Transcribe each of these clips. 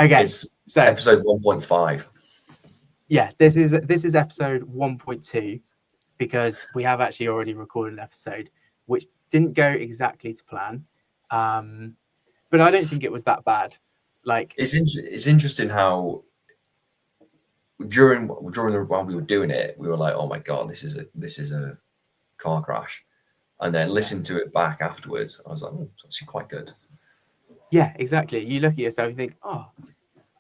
Okay, It's so episode 1.5. yeah, this is episode 1.2 because we have actually already recorded an episode which didn't go exactly to plan, but I don't think it was that bad. Like, It's interesting how during while we were doing it, we were like, oh my god, this is a car crash, and then listening to it back afterwards, I was like, oh, it's actually quite good. yeah, exactly. You look at yourself and think, oh,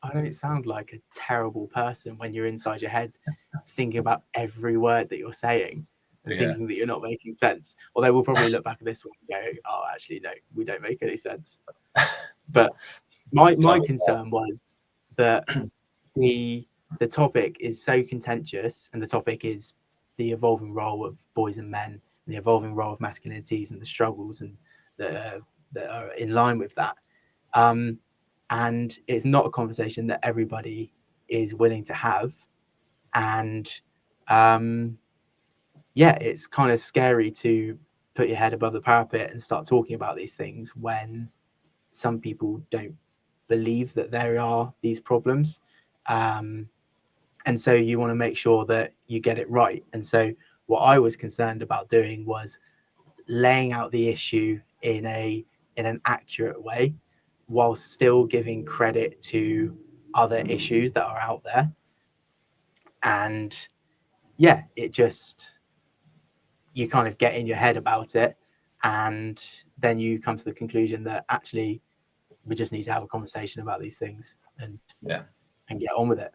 I don't sound like a terrible person when you're inside your head thinking about every word that you're saying and Yeah, thinking that you're not making sense. Although we'll probably look back at this one and go, oh, actually, no, we don't make any sense. But my time will tell. concern was that the topic is so contentious, and the topic is the evolving role of boys and men, the evolving role of masculinities, and the struggles and that are in line with that. And it's not a conversation that everybody is willing to have, and yeah, it's kind of scary to put your head above the parapet and start talking about these things when some people don't believe that there are these problems. And so you want to make sure that you get it right. And so what I was concerned about doing was laying out the issue in an accurate way while still giving credit to other issues that are out there. And yeah, it just, you kind of get in your head about it, and then you come to the conclusion that actually we just need to have a conversation about these things and Yeah, get on with it.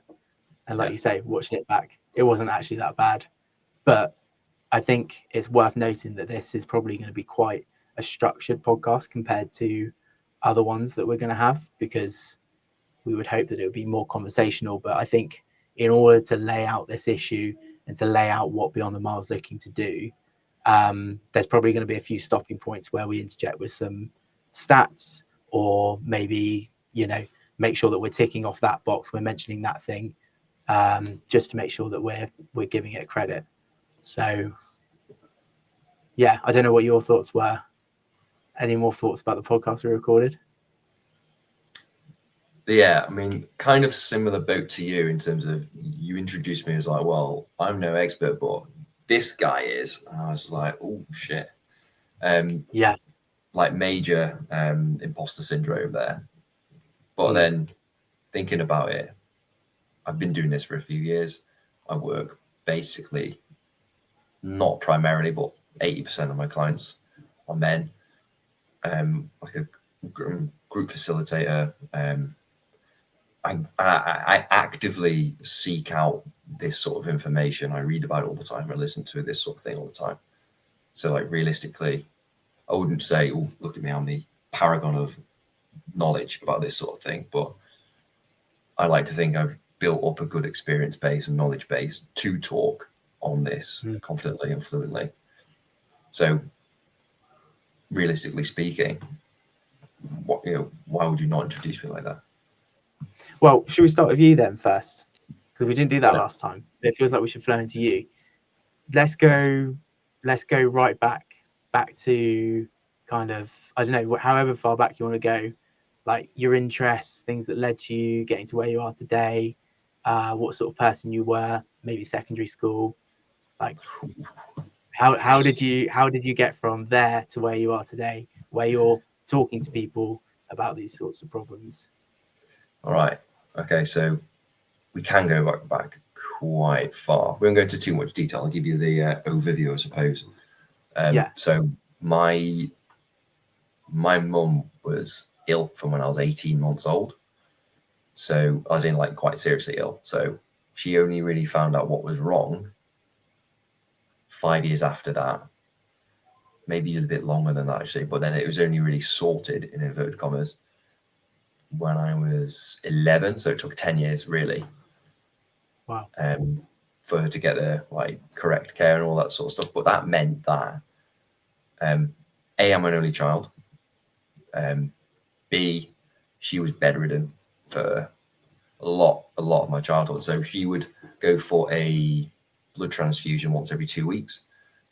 And like yeah, you say, watching it back, it wasn't actually that bad. But I think it's worth noting that this is probably going to be quite a structured podcast compared to other ones that we're going to have, because we would hope that it would be more conversational. But I think in order to lay out this issue and to lay out what Beyond the Miles looking to do, there's probably going to be a few stopping points where we interject with some stats, or maybe, make sure that we're ticking off that box, we're mentioning that thing, just to make sure that we're giving it credit. So yeah, I don't know what your thoughts were. Any more thoughts about the podcast we recorded? yeah. I mean, kind of similar boat to you in terms of you introduced me as like, well, I'm no expert, but this guy is, and I was like, oh shit, Yeah. like major imposter syndrome there. But Mm. then thinking about it, I've been doing this for a few years. I work basically, not primarily, but 80% of my clients are men. Like a group facilitator. I actively seek out this sort of information. I read about it all the time. I listen to this sort of thing all the time. So, like, realistically, I wouldn't say, oh, look at me, I'm the paragon of knowledge about this sort of thing. But I like to think I've built up a good experience base and knowledge base to talk on this confidently and fluently. So, realistically speaking, why would you not introduce me like that? Well, should we start with you then first? Because we didn't do that Yeah. last time. It feels like we should flow into you. Let's go. Let's go right back to kind of, I don't know, however far back you want to go, like your interests, things that led to you getting to where you are today, what sort of person you were, maybe secondary school, like how did you get from there to where you are today, where you're talking to people about these sorts of problems? All right. Okay. So we can go back quite far. We won't go into too much detail. I'll give you the overview, I suppose. Yeah. So my mum was ill from when I was 18 months old. So I was in like quite seriously ill. So she only really found out what was wrong 5 years after that. Maybe a bit longer than that actually, but then it was only really sorted in inverted commas when I was 11. So it took 10 years really. Wow. For her to get the like correct care and all that sort of stuff. But that meant that A, I'm an only child. B, she was bedridden for a lot of my childhood. So she would go for a blood transfusion once every 2 weeks.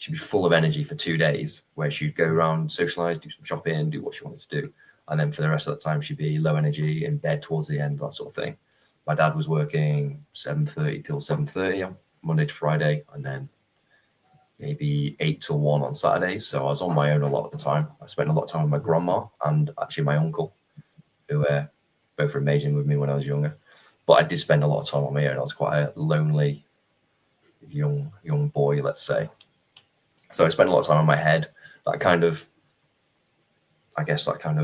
she'd be full of energy for 2 days, where she'd go around, socialize, do some shopping, do what she wanted to do. And then for the rest of the time, she'd be low energy, in bed towards the end, that sort of thing. My dad was working 7:30 till 7:30 on Monday to Friday, and then maybe 8 till 1 on Saturdays. So I was on my own a lot of the time. I spent a lot of time with my grandma and actually my uncle, who were both amazing with me when I was younger. But I did spend a lot of time on my own. I was quite a lonely young boy, let's say. So I spent a lot of time in my head. That kind of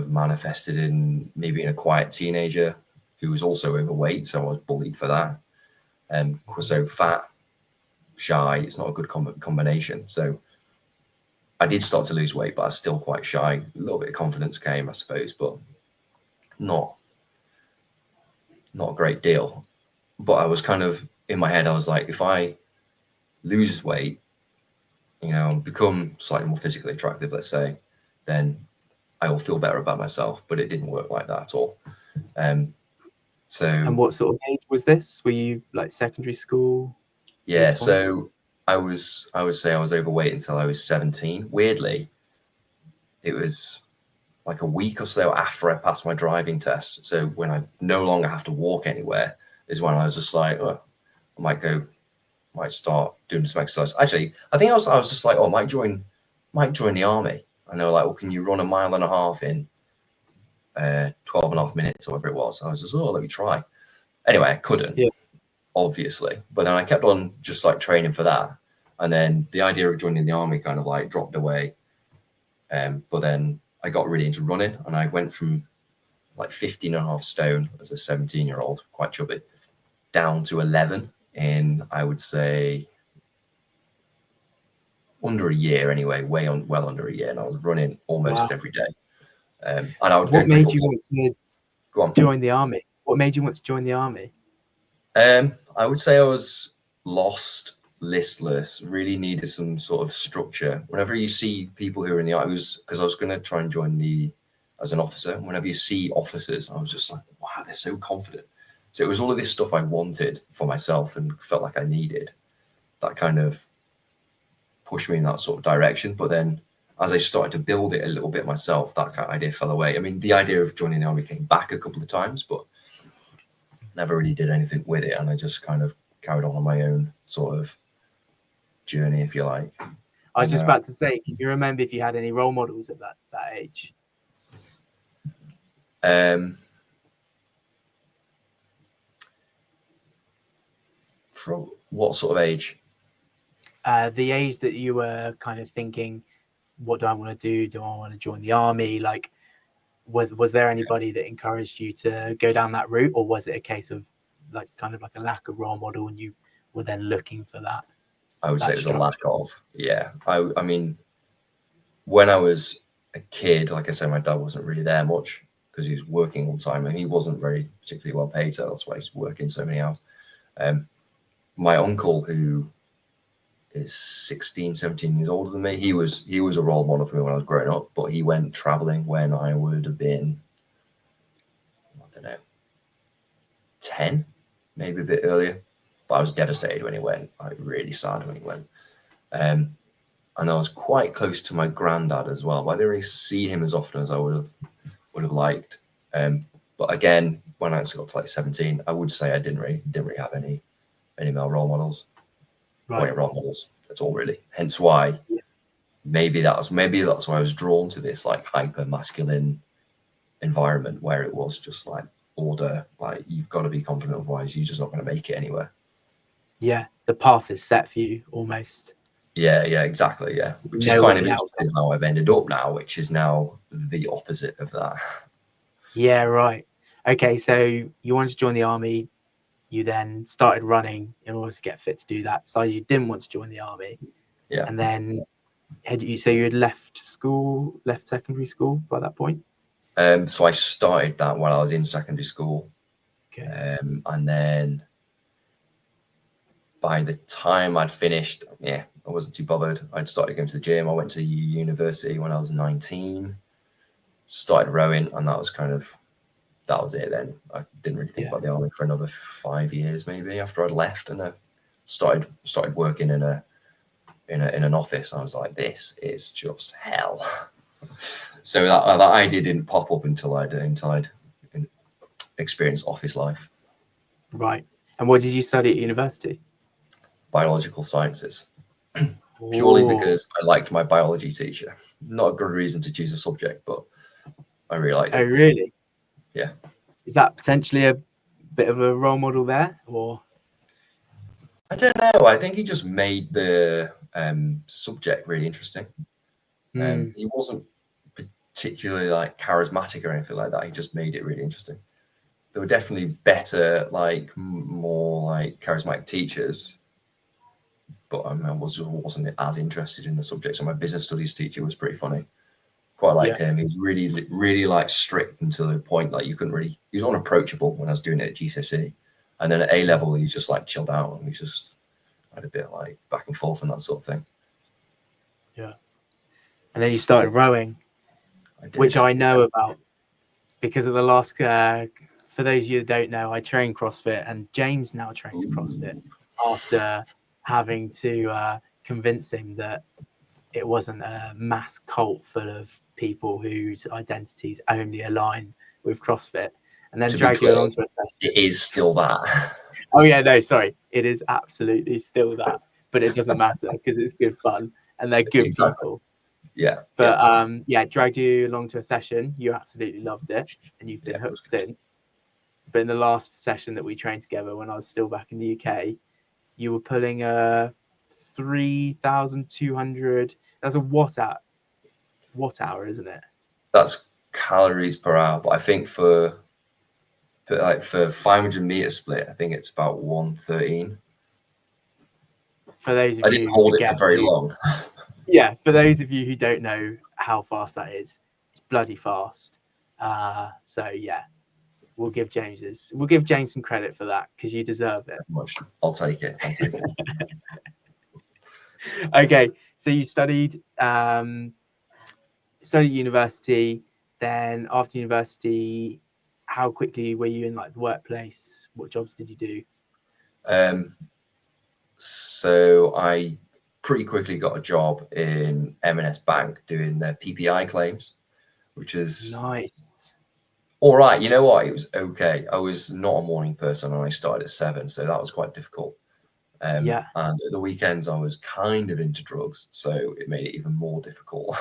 manifested in me being a quiet teenager who was also overweight. So I was bullied for that. So fat, shy, it's not a good combination. So I did start to lose weight, but I was still quite shy. A little bit of confidence came, I suppose, but not a great deal. But I was kind of, in my head, I was like, if I lose weight, become slightly more physically attractive, let's say, then I will feel better about myself. But it didn't work like that at all. And what sort of age was this? Were you like secondary school? Yeah, so I would say I was overweight until I was 17. Weirdly, it was like a week or so after I passed my driving test. So when I no longer have to walk anywhere is when I was just like, oh, I might start doing some exercise. Actually, I think I was just like, oh, I might join the army. And they were like, well, can you run 1.5 miles in 12.5 minutes or whatever it was? I was just, oh, let me try. Anyway, I couldn't. Yeah. Obviously, but then I kept on just like training for that, and then the idea of joining the army kind of like dropped away. But then I got really into running, and I went from like 15.5 stone as a 17-year-old, quite chubby, down to 11 in, I would say, under a year anyway, well under a year, and I was running almost every day. And I would. What made you want to join the army? What made you want to join the army? I would say I was lost, listless, really needed some sort of structure. Whenever you see people who are in the army, because I was going to try and join as an officer. And whenever you see officers, I was just like, wow, they're so confident. So it was all of this stuff I wanted for myself and felt like I needed. That kind of pushed me in that sort of direction. But then as I started to build it a little bit myself, that kind of idea fell away. I mean, the idea of joining the army came back a couple of times, but never really did anything with it, and I just kind of carried on my own sort of journey, if you like. I was just about to say, can you remember if you had any role models at that age? What sort of age? The age that you were kind of thinking, what do I want to do? Do I want to join the army? Like, was there anybody that encouraged you to go down that route, or was it a case of like kind of like a lack of role model and you were then looking for that? I would say it was a lack of, yeah. I mean, when I was a kid, like I said, my dad wasn't really there much because he was working all the time, and he wasn't very particularly well paid, so that's why he's working so many hours. My uncle, who is 16, 17 years older than me, he was a role model for me when I was growing up, but he went traveling when I would have been, I don't know, 10, maybe a bit earlier. But I was devastated when he went, like really sad when he went. And I was quite close to my granddad as well, but I didn't really see him as often as I would have liked. But again, when I got to like 17, I would say I didn't really have any male role models. Right. Or any role models at all, really. Hence why maybe that's why I was drawn to this like hyper masculine environment where it was just like order, like you've got to be confident, otherwise you're just not going to make it anywhere. Yeah, the path is set for you almost. Yeah, exactly. Yeah, which is kind of interesting how I've ended up now, which is now the opposite of that. Yeah, right. Okay, so you wanted to join the army. You then started running in order to get fit to do that. So you didn't want to join the army. Yeah. And then you had left secondary school by that point? So I started that while I was in secondary school. Okay. And then by the time I'd finished, I wasn't too bothered. I'd started going to the gym. I went to university when I was 19, started rowing, and that was it then. I didn't really think about the army for another 5 years maybe after I'd left, and I started working in a in an office. I was like, this is just hell. So that idea didn't pop up until I'd experienced office life. Right. And what did you study at university? Biological sciences. Purely Ooh. because I liked my biology teacher. Not a good reason to choose a subject, but I really liked it. Oh, really? Yeah. Is that potentially a bit of a role model there, or? I don't know. I think he just made the subject really interesting. He wasn't particularly like charismatic or anything like that. He just made it really interesting. There were definitely better, like more like charismatic teachers, but I wasn't as interested in the subject. So my business studies teacher was pretty funny. Quite liked him. He was really like strict and to the point like you couldn't really. He was unapproachable when I was doing it at GCSE, and then at A level he just like chilled out and he just had a bit of, like back and forth and that sort of thing. Yeah. And then you started rowing, which I know about because of the last. For those of you that don't know, I train CrossFit, and James now trains CrossFit after having to convince him that it wasn't a mass cult full of people whose identities only align with CrossFit, and then dragged you along to a session. It is still that. Oh yeah, no, sorry, it is absolutely still that, but it doesn't matter because it's good fun and they're good people. Yeah. But dragged you along to a session. You absolutely loved it, and you've been hooked since. But in the last session that we trained together, when I was still back in the UK, you were pulling a 3,200. That's a watt hour, isn't it? That's calories per hour, but I think for 500 meter split, I think it's about 113. For those of I you, didn't hold it for very long. Yeah, for those of you who don't know how fast that is, it's bloody fast. So yeah, we'll give James some credit for that because you deserve it. I'll take it. Okay, so you studied university. Then after university, how quickly were you in like the workplace? What jobs did you do? So I pretty quickly got a job in M&S Bank doing their PPI claims, which is nice. All right. You know what? It was okay. I was not a morning person and I started at 7, so that was quite difficult. And at the weekends I was kind of into drugs, so it made it even more difficult.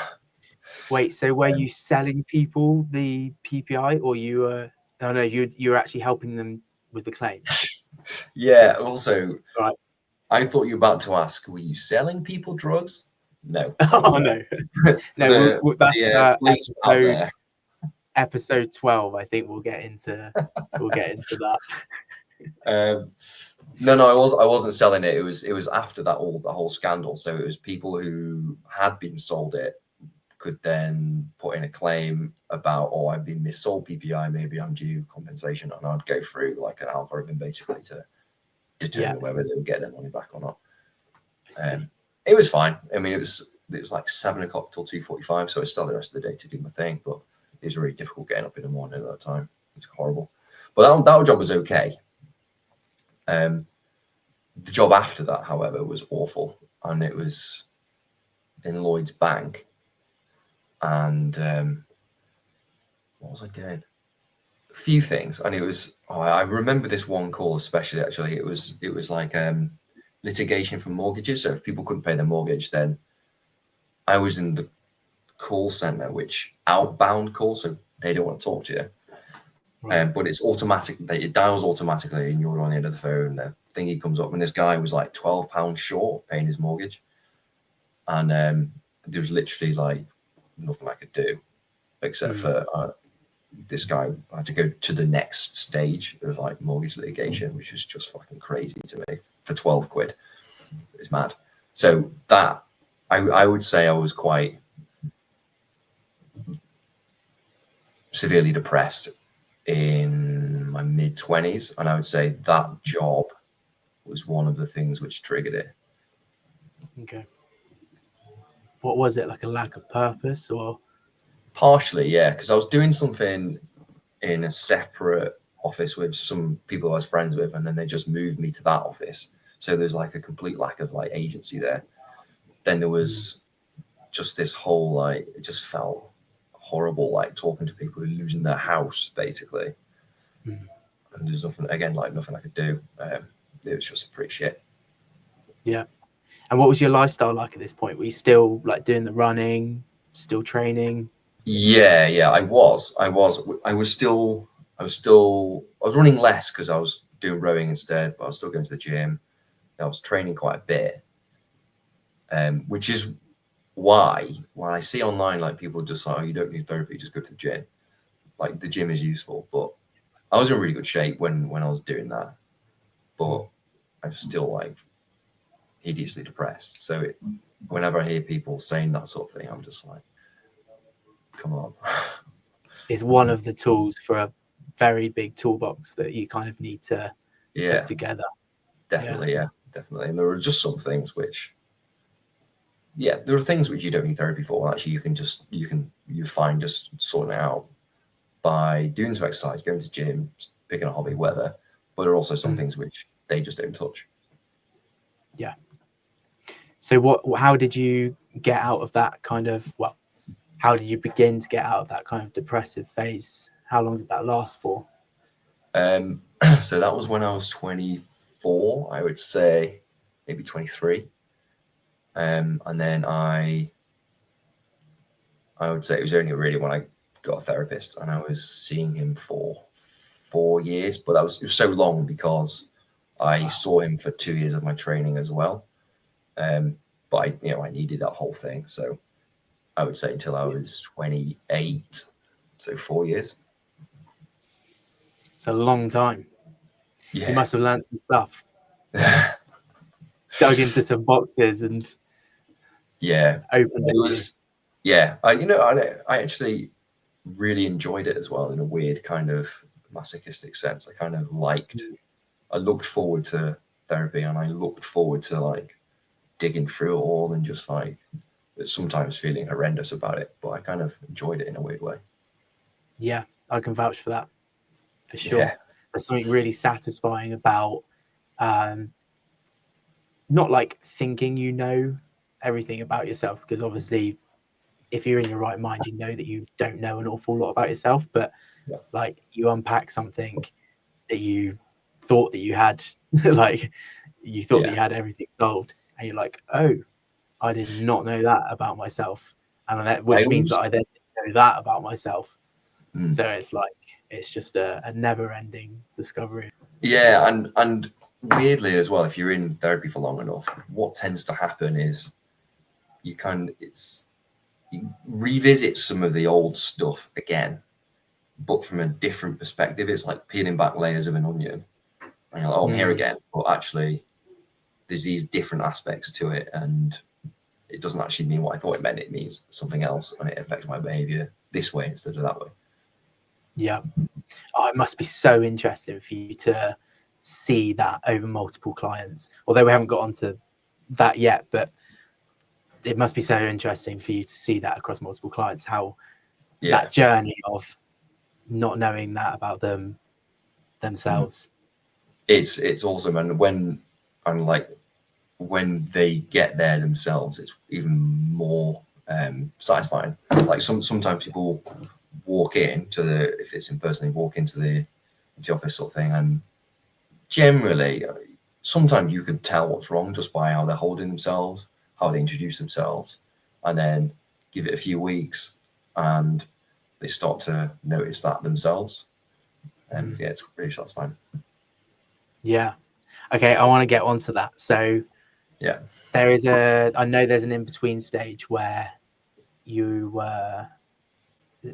Wait, so were you selling people the PPI, or you were? Oh no, you were actually helping them with the claims. Yeah. Also, right. I thought you were about to ask, were you selling people drugs? No. Oh no, no. That's episode 12. I think we'll get into that. No, I wasn't selling it. It was after that the whole scandal. So it was people who had been sold it could then put in a claim about, I've been missold PPI, maybe I'm due compensation, and I'd go through like an algorithm basically to determine whether they would get their money back or not. It was fine. I mean, it was like 7 o'clock till 2:45, so I still had the rest of the day to do my thing, but it was really difficult getting up in the morning at that time. It was horrible. But that job was okay. The job after that, however, was awful, and it was in Lloyd's Bank. And what was I doing? A few things, and it was. I remember this one call especially. Actually, it was like litigation for mortgages. So if people couldn't pay their mortgage, then I was in the call center, which outbound call, so they don't want to talk to you. Right. But it's automatic. It dials automatically, and you're on the end of the phone. The thingy comes up, and this guy was like £12 short of paying his mortgage, and there was literally like nothing I could do except for this guy had to go to the next stage of like mortgage litigation, which was just fucking crazy to me for 12 quid. It's mad. So that I would say I was quite severely depressed in my mid-20s, and I would say that job was one of the things which triggered it. Okay. What was it, like a lack of purpose, or? Partially, yeah, because I was doing something in a separate office with some people I was friends with, and then they just moved me to that office. So there's like a complete lack of like agency there. then there was just this whole, like, it just felt horrible, like talking to people who are losing their house basically. Mm. And there's nothing, again, like nothing I could do. It was just pretty shit. Yeah. And what was your lifestyle like at this point? Were you still like doing the running, still training? Yeah, I was running less because I was doing rowing instead, but I was still going to the gym. I was training quite a bit, which is why when I see online, like, people just like, oh, you don't need therapy, just go to the gym. Like, the gym is useful, but I was in really good shape when I was doing that, but I was still like hideously depressed. So whenever I hear people saying that sort of thing, I'm just like, come on. Is one of the tools for a very big toolbox that you kind of need to put together. Definitely. And there are just some things which, there are things which you don't need therapy for. Actually, you find just sorting it out by doing some exercise, going to gym, picking a hobby, whatever. But there are also some things which they just don't touch. Yeah. So how did you get out of that kind of, how did you begin to get out of that kind of depressive phase? How long did that last for? So that was when I was 24, I would say, maybe 23. And then I would say it was only really when I got a therapist, and I was seeing him for 4 years, but it was so long because I saw him for 2 years of my training as well. But I needed that whole thing. So I would say until I was 28, so 4 years. It's a long time. Yeah. You must have learned some stuff. Dug into some boxes and opened it was. Yeah, I actually really enjoyed it as well, in a weird kind of masochistic sense. I kind of I looked forward to therapy, and I looked forward to like digging through it all, and just like sometimes feeling horrendous about it, but I kind of enjoyed it in a weird way. Yeah, I can vouch for that, for sure. Yeah. There's something really satisfying about not like thinking you know everything about yourself, because obviously if you're in your right mind, you know that you don't know an awful lot about yourself, but like you unpack something that you thought that you had, like you thought that you had everything solved, and you're like, oh, I did not know that about myself, and which means that I then didn't know that about myself. So it's like, it's just a never-ending discovery. Yeah, and weirdly as well, if you're in therapy for long enough, what tends to happen is you revisit some of the old stuff again, but from a different perspective. It's like peeling back layers of an onion, and you're like, oh, I'm here again, but actually there's these different aspects to it, and it doesn't actually mean what I thought it meant. It means something else, and it affects my behavior this way instead of that way. Yeah. Oh, it must be so interesting for you to see that over multiple clients, although we haven't got onto that yet, but it must be so interesting for you to see that across multiple clients, how that journey of not knowing that about themselves. It's awesome. And when they get there themselves, it's even more satisfying. Like sometimes people walk in if it's in person, they walk into the office sort of thing, and generally sometimes you can tell what's wrong just by how they're holding themselves, how they introduce themselves, and then give it a few weeks and they start to notice that themselves, and it's really satisfying. Yeah. Okay, I want to get onto that. So there is I know there's an in-between stage where you were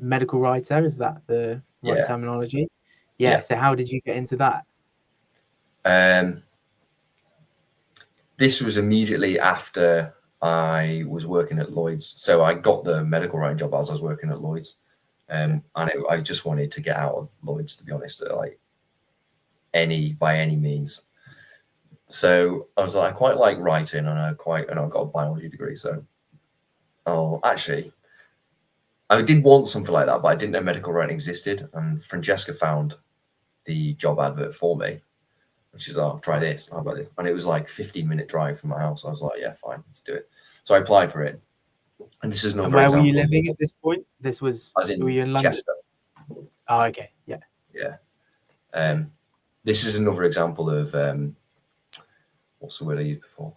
medical writer. Is that the right terminology? Yeah. So how did you get into that? This was immediately after I was working at Lloyd's. So I got the medical writing job as I was working at Lloyd's. And I just wanted to get out of Lloyd's, to be honest, by any means. So I was like, I quite like writing, and I've got a biology degree. So, actually, I did want something like that, but I didn't know medical writing existed. And Francesca found the job advert for me, which is, try this, how about this? And it was like 15-minute drive from my house. I was like, yeah, fine, let's do it. So I applied for it. And this is another And where example. were you living at this point? I was Were you in London? Chester. Oh, okay. Yeah. Yeah. This is another example of what's the word I used before?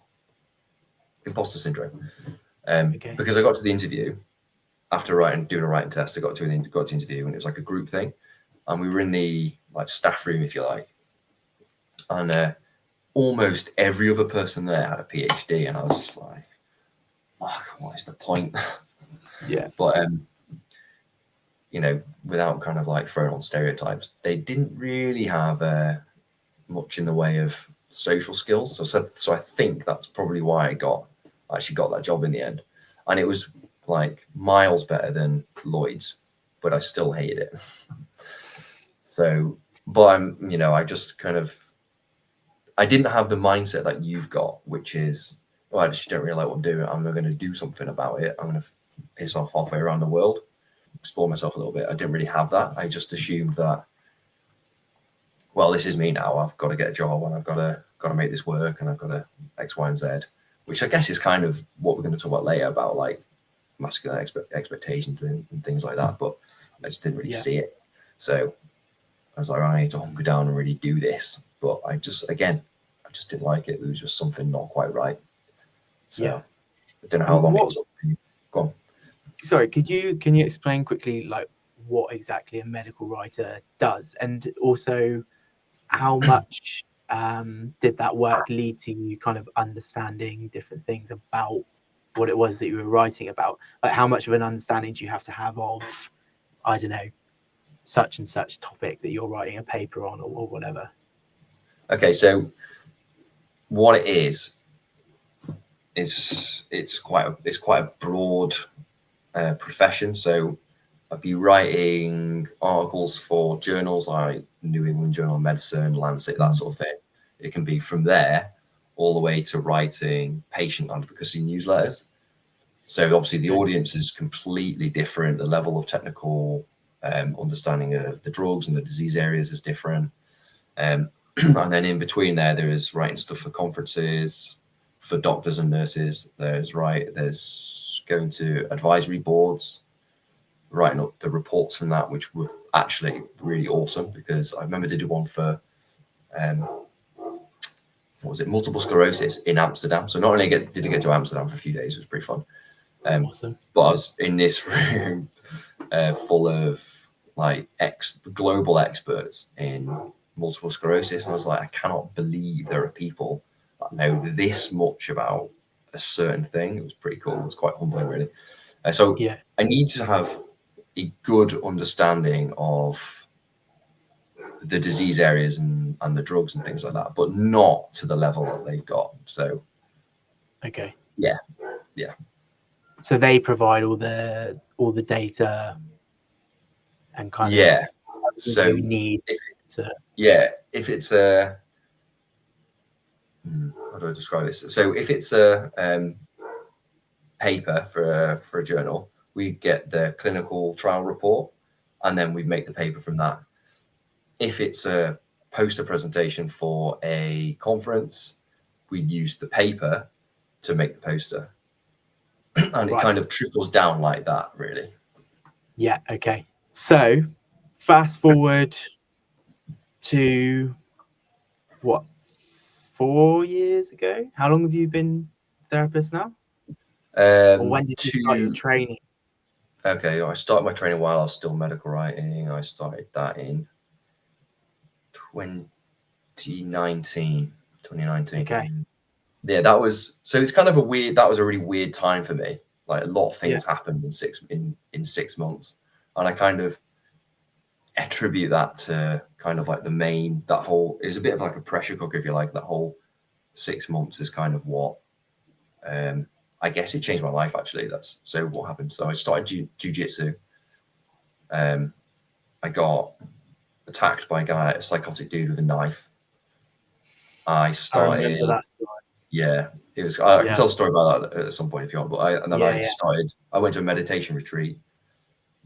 Imposter syndrome. Okay. Because I got to the interview after doing a writing test. I got to interview, and it was like a group thing, and we were in the like staff room, if you like, and almost every other person there had a PhD, and I was just like, "Fuck, what is the point?" Yeah. But you know, without kind of like throwing on stereotypes, they didn't really have much in the way of social skills. So I think that's probably why I actually got that job in the end, and it was like miles better than Lloyd's, but I still hated it. So, but I just kind of, I didn't have the mindset that you've got, which is, well, I just don't really like what I'm doing. I'm not going to do something about it. I'm going to piss off halfway around the world, explore myself a little bit. I didn't really have that. I just assumed that, well, this is me now. I've got to get a job, and I've got to make this work, and I've got to X, Y, and Z, which I guess is kind of what we're going to talk about later about like masculine expectations and things like that. But I just didn't really see it. So I was like, I need to hunker down and really do this. But I just didn't like it. There was just something not quite right. So I don't know how long it was. Go on. Sorry, can you explain quickly like what exactly a medical writer does, and also how much did that work lead to you kind of understanding different things about what it was that you were writing about? Like, how much of an understanding do you have to have of, I don't know, such and such topic that you're writing a paper on, or whatever? Okay, so what it is it's quite a broad profession. So I'd be writing articles for journals like New England Journal of Medicine, Lancet, that sort of thing. It can be from there all the way to writing patient advocacy newsletters. So obviously the audience is completely different. The level of technical understanding of the drugs and the disease areas is different. And then in between there is writing stuff for conferences, for doctors and nurses. There's going to advisory boards, writing up the reports from that, which were actually really awesome, because I remember did one for multiple sclerosis in Amsterdam. So not only did it get to Amsterdam for a few days, it was pretty fun. Awesome. But I was in this room full of like global experts in multiple sclerosis, and I was like, I cannot believe there are people that know this much about a certain thing. It was pretty cool. It was quite humbling, really. So I need to have a good understanding of the disease areas and the drugs and things like that, but not to the level that they've got. So yeah. So they provide all the data and kind of so you need if it's a how do I describe this? So if it's a paper for a journal, we get the clinical trial report, and then we make the paper from that. If it's a poster presentation for a conference, we use the paper to make the poster. And it kind of trickles down like that, really. Yeah. Okay. So fast forward to what, 4 years ago? How long have you been a therapist now? Or when did you start your training? Okay, I started my training while I was still medical writing. I started that in 2019. Okay. Yeah, it's kind of that was a really weird time for me. Like a lot of things happened in 6 months. And I kind of attribute that to kind of like it was a bit of like a pressure cooker, if you like. That whole 6 months is kind of what, I guess it changed my life, actually. That's so what happened. So I started jiu-jitsu. I got attacked by a psychotic dude with a knife. I remember that story. Yeah, it was. I can tell a story about that at some point if you want. But I went to a meditation retreat.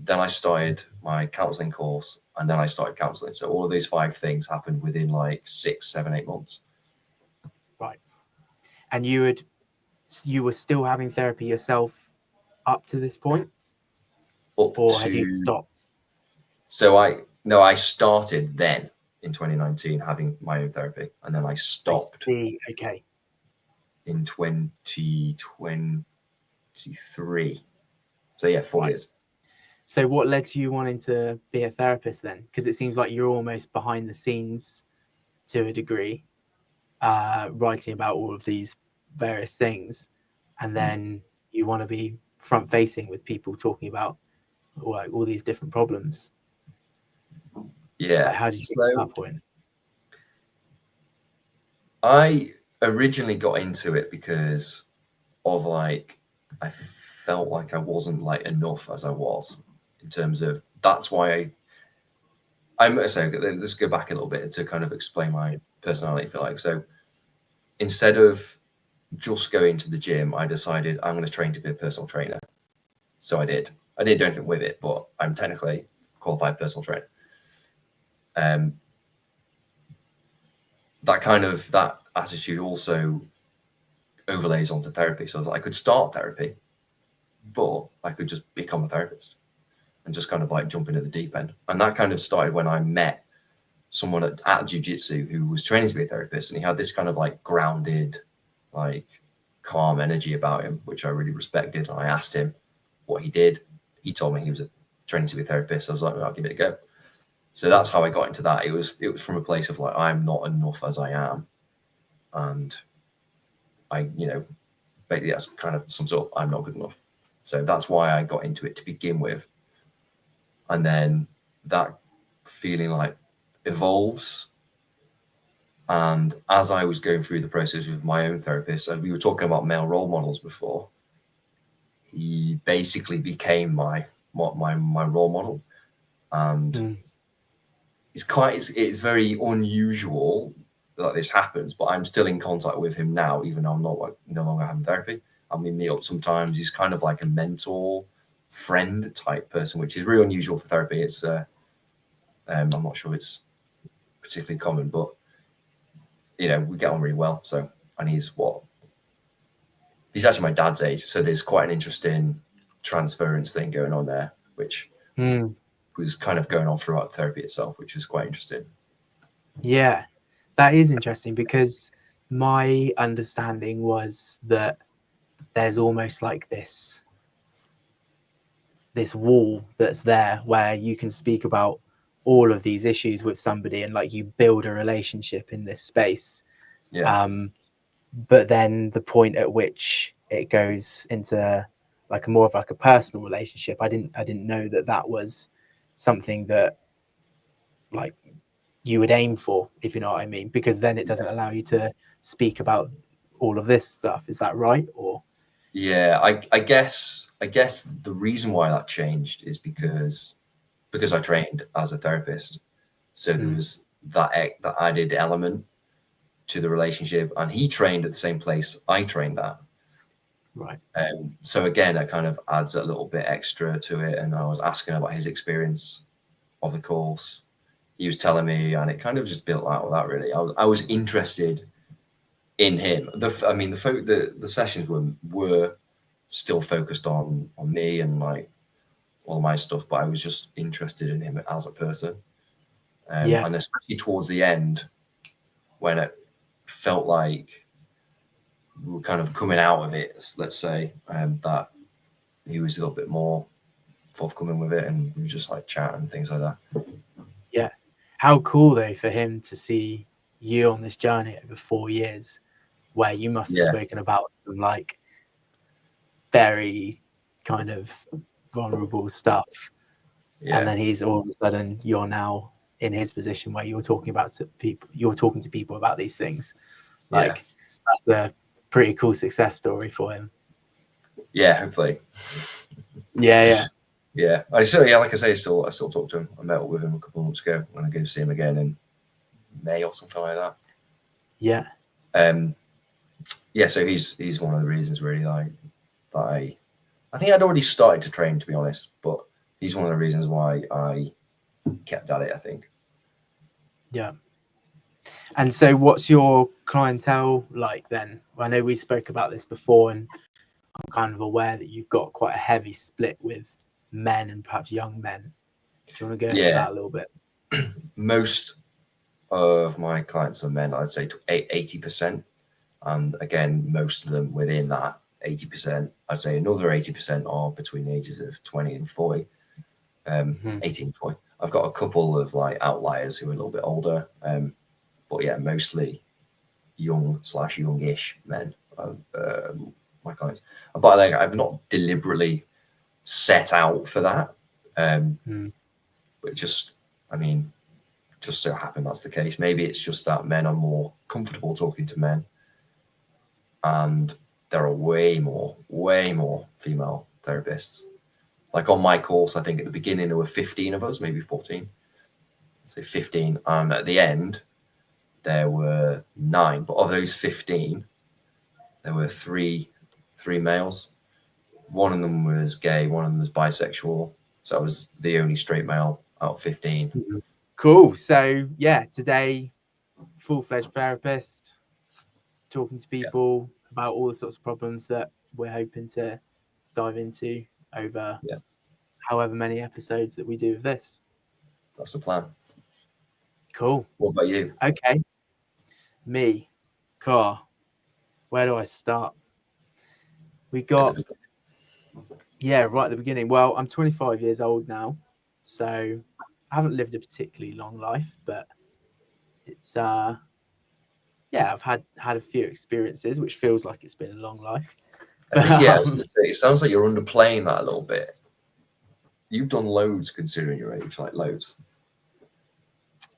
Then I started my counseling course, and then I started counseling. So all of these 5 things happened within like 6, 7, 8 months. Right. And you had you were still having therapy yourself up to this point, Up or had you to stopped? so I started then in 2019 having my own therapy, and then I I stopped see. Okay. in 2023. So yeah, 4 years. So what led to you wanting to be a therapist then? Because it seems like you're almost behind the scenes to a degree, writing about all of these various things, and then you want to be front facing with people talking about like all these different problems. Yeah. Like, how did you get to that point? I originally got into it because of like I felt like I wasn't like enough as I was in terms of that's why I'm so let's go back a little bit to kind of explain my personality, if you like. So instead of just going to the gym, I decided I'm going to train to be a personal trainer. So I did. I didn't do anything with it, but I'm technically a qualified personal trainer. That attitude also overlays onto therapy. So I was like, I could start therapy, but I could just become a therapist and just kind of like jump into the deep end. And that kind of started when I met someone at jiu-jitsu who was training to be a therapist, and he had this kind of like grounded, like calm energy about him, which I really respected. And I asked him what he did. He told me he was training to be a therapist. I was like, well, I'll give it a go. So that's how I got into that. It was from a place of like, I'm not enough as I am. And I, basically that's kind of sums up, I'm not good enough. So that's why I got into it to begin with. And then that feeling like evolves. And as I was going through the process with my own therapist, and we were talking about male role models before, he basically became my role model. And it's very unusual that this happens, but I'm still in contact with him now, even though I'm not like no longer having therapy. I mean, meet up sometimes. He's kind of like a mentor, friend type person, which is really unusual for therapy. It's I'm not sure it's particularly common, but we get on really well. So, and he's actually my dad's age, so there's quite an interesting transference thing going on there, which was kind of going on throughout therapy itself, which was quite interesting. Yeah, that is interesting, because my understanding was that there's almost like this wall that's there where you can speak about all of these issues with somebody, and like you build a relationship in this space. Yeah. But then the point at which it goes into like more of like a personal relationship, I didn't know that was something that like you would aim for, if you know what I mean, because then it doesn't allow you to speak about all of this stuff. Is that right? Or yeah, I guess the reason why that changed is because I trained as a therapist, so there was that added element to the relationship, and he trained at the same place I trained at. right. So again, it kind of adds a little bit extra to it. And I was asking about his experience of the course. He was telling me, and it kind of just built out of that. Really, I was interested in him. The sessions were still focused on me and like all my stuff, but I was just interested in him as a person. Yeah. And especially towards the end, when it felt like we were kind of coming out of it, let's say, that he was a little bit more forthcoming with it, and we were just like chatting and things like that. Yeah. How cool though for him to see you on this journey over 4 years, where you must have spoken about some like very kind of vulnerable stuff. Yeah. And then he's all of a sudden you're now in his position where you're talking to people about these things. Like that's a pretty cool success story for him. Yeah, hopefully. Yeah. I still, like I say, I still talk to him. I met up with him a couple of months ago when I go to see him again in May or something like that. Yeah. So he's one of the reasons really that I think I'd already started to train, to be honest, but he's one of the reasons why I kept at it, I think. Yeah. And so what's your clientele like then? I know we spoke about this before, and I'm kind of aware that you've got quite a heavy split with men and perhaps young men. Do you want to go into Yeah, that a little bit? most of my clients are men. I'd say 80%, and again, most of them within that 80%, I'd say another 80% are between the ages of 20 and 40, 18 and 40. I've got a couple of like outliers who are a little bit older, but yeah, mostly young/youngish men. My clients, but like I've not deliberately set out for that. But just, I mean, just so happened that's the case. Maybe it's just that men are more comfortable talking to men, and there are way more female therapists. Like on my course, I think at the beginning there were 15 of us, maybe 14. So 15, and at the end there were 9. But of those 15, there were three males. One of them was gay, one of them was bisexual. So I was the only straight male out of 15. Cool. So yeah, today, full-fledged therapist, talking to people about all the sorts of problems that we're hoping to dive into over however many episodes that we do of this. That's the plan. Cool. What about you? Okay. Me, car. Where do I start? We got, right at the beginning. Well, I'm 25 years old now, so I haven't lived a particularly long life, but it's I've had a few experiences, which feels like it's been a long life. I think, I was going to say, it sounds like you're underplaying that a little bit. You've done loads considering your age, like loads.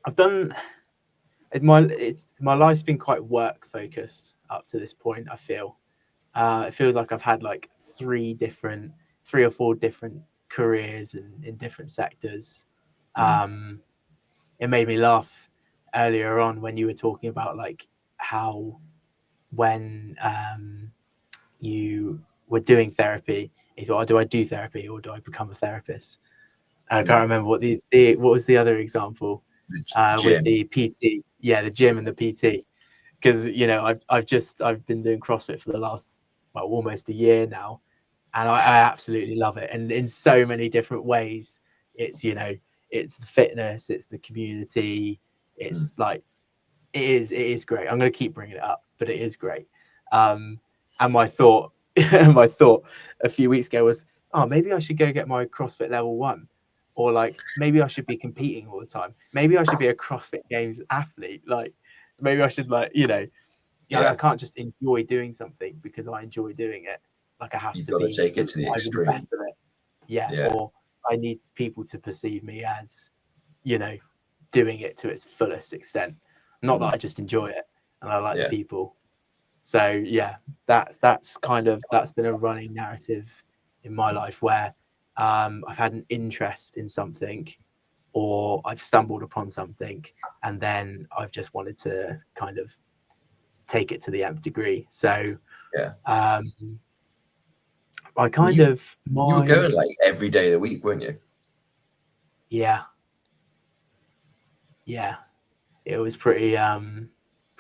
I've done my life's been quite work focused up to this point. I feel it feels like I've had like 3 or 4 different careers in different sectors. It made me laugh earlier on when you were talking about like how when you were doing therapy, you thought, oh, do I do therapy or do I become a therapist? I can't remember what what was the other example with the PT. Yeah, the gym and the PT. Because I've been doing CrossFit for the last almost a year now, and I absolutely love it. And in so many different ways, it's it's the fitness, it's the community, it's like it is great. I'm going to keep bringing it up, but it is great. And my thought a few weeks ago was, oh, maybe I should go get my CrossFit level 1, or like maybe I should be competing all the time. Maybe I should be a CrossFit Games athlete. Like maybe I should I can't just enjoy doing something because I enjoy doing it. Like I have You've to got to be take it to the either the extreme. best of it. Yeah. Or I need people to perceive me as, doing it to its fullest extent. Not that I just enjoy it and I like the people. So yeah, that's been a running narrative in my life where I've had an interest in something, or I've stumbled upon something, and then I've just wanted to kind of take it to the nth degree. So I kind of you were going like every day of the week, weren't you? Yeah, it was pretty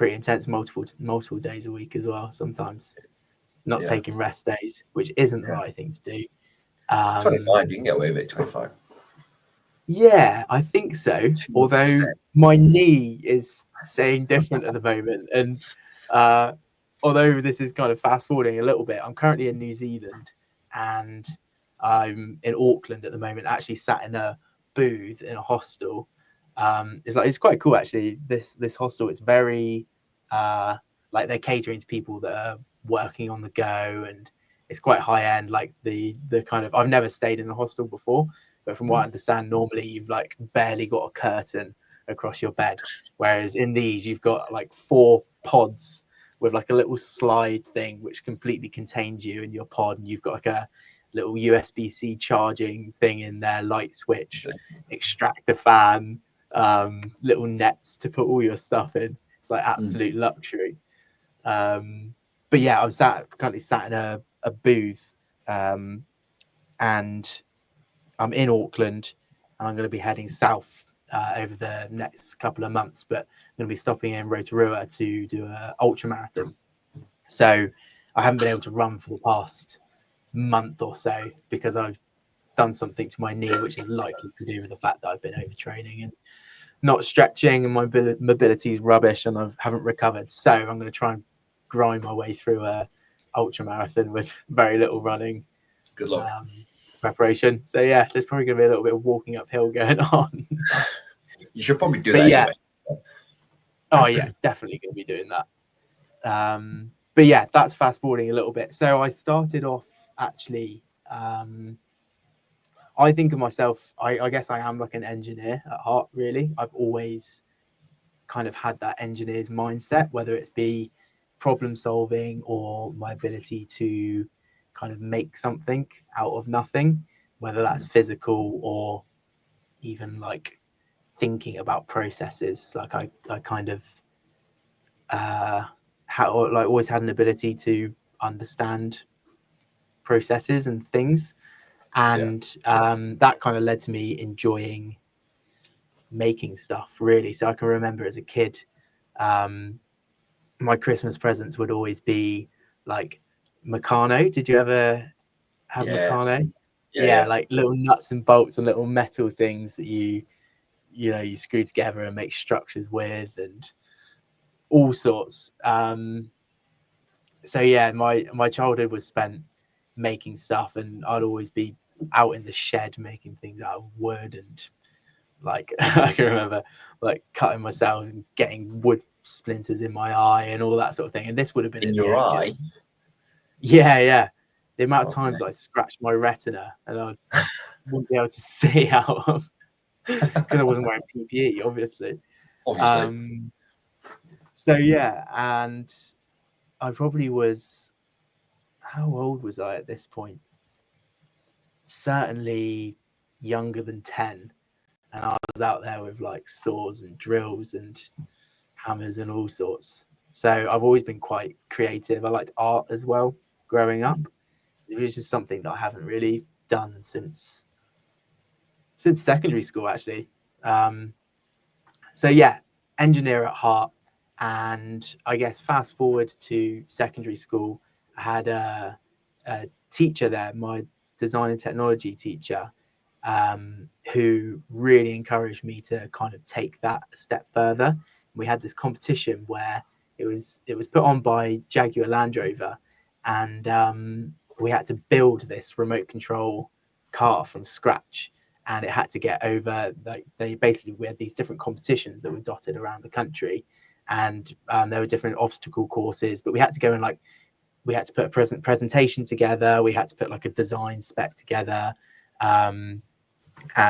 intense, multiple days a week as well. Sometimes not taking rest days, which isn't the right thing to do. 25, you can get away with it. 25. Yeah, I think so. Although my knee is saying different at the moment, and although this is kind of fast forwarding a little bit, I'm currently in New Zealand and I'm in Auckland at the moment. Actually, sat in a booth in a hostel. It's quite cool actually. This hostel, it's very like they're catering to people that are working on the go, and it's quite high end. Like the kind of, I've never stayed in a hostel before, but from what I understand, normally you've like barely got a curtain across your bed, whereas in these you've got like 4 pods with like a little slide thing which completely contains you in your pod, and you've got like a little USB-C charging thing in there, light switch, extractor fan, little nets to put all your stuff in. It's like absolute luxury. But yeah, I'm currently sat in a booth, and I'm in Auckland, and I'm going to be heading south over the next couple of months, but I'm going to be stopping in Rotorua to do an ultra marathon. So I haven't been able to run for the past month or so because I've done something to my knee, which is likely to do with the fact that I've been overtraining and not stretching, and my mobility is rubbish, and I haven't recovered. So I'm going to try and grind my way through a ultra marathon with very little running. Good luck. Preparation. So yeah, there's probably going to be a little bit of walking uphill going on. You should probably do that anyway. Oh yeah, definitely going to be doing that. But yeah, that's fast forwarding a little bit. So I started off actually. I think of myself, I guess I am like an engineer at heart, really. I've always kind of had that engineer's mindset, whether it's be problem solving or my ability to kind of make something out of nothing, whether that's physical or even like thinking about processes. Like I kind of always had an ability to understand processes and things, and that kind of led to me enjoying making stuff, really. So I can remember as a kid, my Christmas presents would always be like Meccano. Did you ever have Meccano? Yeah, like little nuts and bolts and little metal things that you screw together and make structures with, and all sorts. So yeah, my childhood was spent making stuff, and I'd always be out in the shed making things out of wood, and like I can remember like cutting myself and getting wood splinters in my eye and all that sort of thing. And this would have been in your eye. Yeah. The amount of times I scratched my retina and I wouldn't be able to see out of because I wasn't wearing PPE, obviously. So yeah, and I probably was, how old was I at this point? Certainly younger than 10. And I was out there with like saws and drills and hammers and all sorts. So I've always been quite creative. I liked art as well growing up. It was just something that I haven't really done since secondary school, actually. So yeah, engineer at heart. And I guess fast forward to secondary school, I had a teacher there, my design and technology teacher, who really encouraged me to kind of take that a step further. We had this competition where it was put on by Jaguar Land Rover, and we had to build this remote control car from scratch, and it had to get over, like, we had these different competitions that were dotted around the country, and there were different obstacle courses, but we had to go and we had to put a presentation together, we had to put like a design spec together, and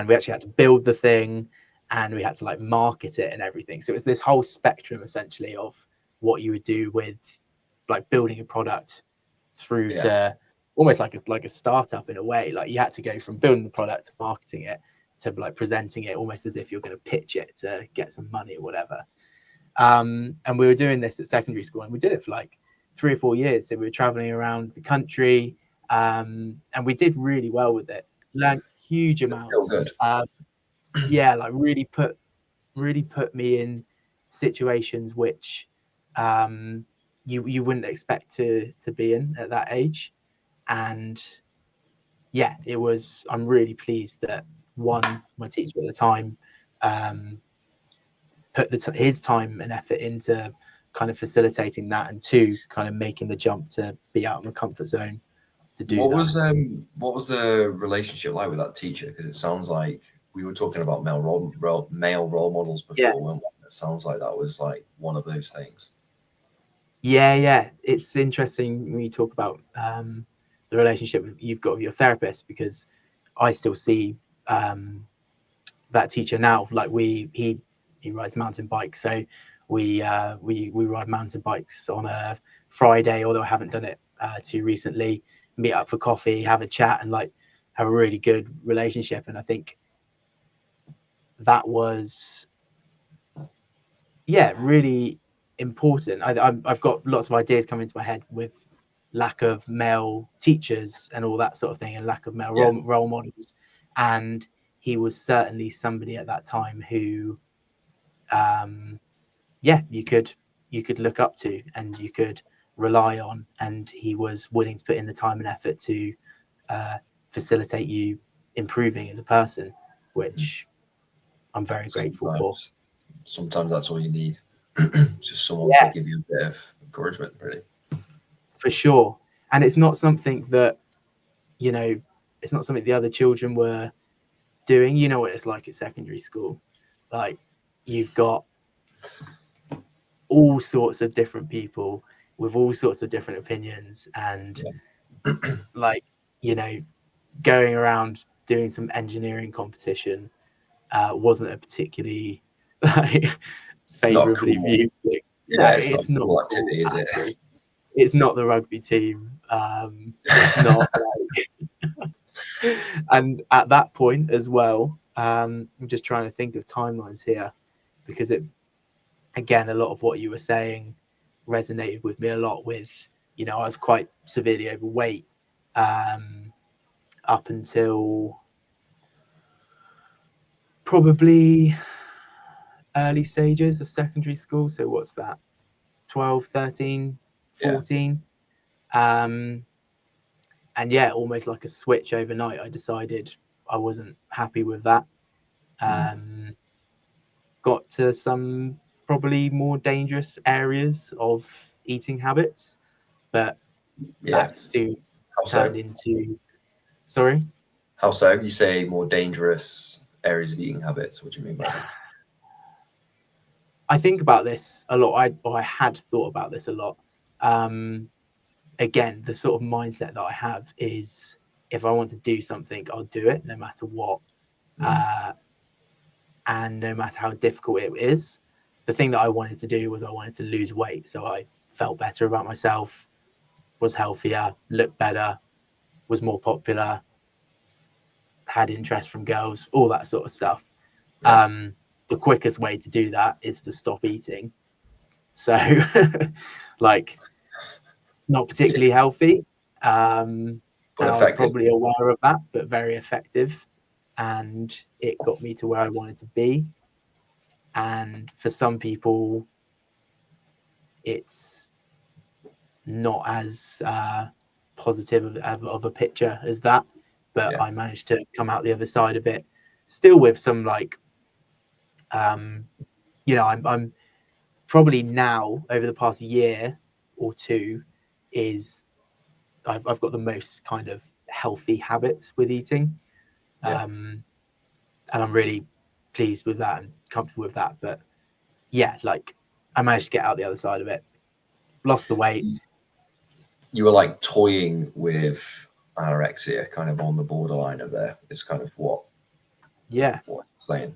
we actually had to build the thing, and we had to like market it and everything. So it was this whole spectrum essentially of what you would do with like building a product through to almost like a startup in a way. Like you had to go from building the product to marketing it to like presenting it almost as if you're going to pitch it to get some money or whatever. And we were doing this at secondary school, and we did it for like 3 or 4 years. So we were traveling around the country, and we did really well with it. Learned huge amounts. Still good. Yeah, like really put me in situations which you wouldn't expect to be in at that age. And yeah, I'm really pleased that one, my teacher at the time put his time and effort into kind of facilitating that, and two, kind of making the jump to be out of my comfort zone to do that. What was the relationship like with that teacher? Because it sounds like we were talking about male role models before, weren't we? It sounds like that was like one of those things. Yeah. It's interesting when you talk about the relationship you've got with your therapist, because I still see that teacher now. Like he rides mountain bikes, so we ride mountain bikes on a Friday, although I haven't done it too recently. Meet up for coffee, have a chat, and like have a really good relationship. And I think that was really important. I've got lots of ideas coming into my head with lack of male teachers and all that sort of thing, and lack of male role models. And he was certainly somebody at that time who you could look up to and you could rely on, and he was willing to put in the time and effort to facilitate you improving as a person, which I'm very grateful for. Sometimes that's all you need. Just someone to give you a bit of encouragement, really. For sure. And it's not something that, it's not something the other children were doing. You know what it's like at secondary school. Like, you've got all sorts of different people with all sorts of different opinions, and going around doing some engineering competition wasn't a particularly favorably viewed thing. No, it's not cool activity, is it? It's not the rugby team. It's not and at that point as well, I'm just trying to think of timelines here, because a lot of what you were saying resonated with me a lot. With, I was quite severely overweight up until probably early stages of secondary school. So what's that, 12, 13, 14? And almost like a switch overnight, I decided I wasn't happy with that. Got to some probably more dangerous areas of eating habits, but that soon turned into... Sorry? How so? You say more dangerous areas of eating habits. What do you mean by that? I think about this a lot. I had thought about this a lot. Again, the sort of mindset that I have is, if I want to do something, I'll do it no matter what. And no matter how difficult it is. The thing that I wanted to do was I wanted to lose weight. So I felt better about myself, was healthier, looked better, was more popular, had interest from girls, all that sort of stuff. The quickest way to do that is to stop eating. So not particularly healthy. And I'm probably aware of that, but very effective. And it got me to where I wanted to be. And for some people, it's not as positive of a picture as that. But I managed to come out the other side of it, still with some I'm probably now, over the past year or two, I've got the most kind of healthy habits with eating. And I'm really pleased with that and comfortable with that. But I managed to get out the other side of it, lost the weight. You were toying with anorexia, kind of on the borderline of there. It's kind of what you're saying.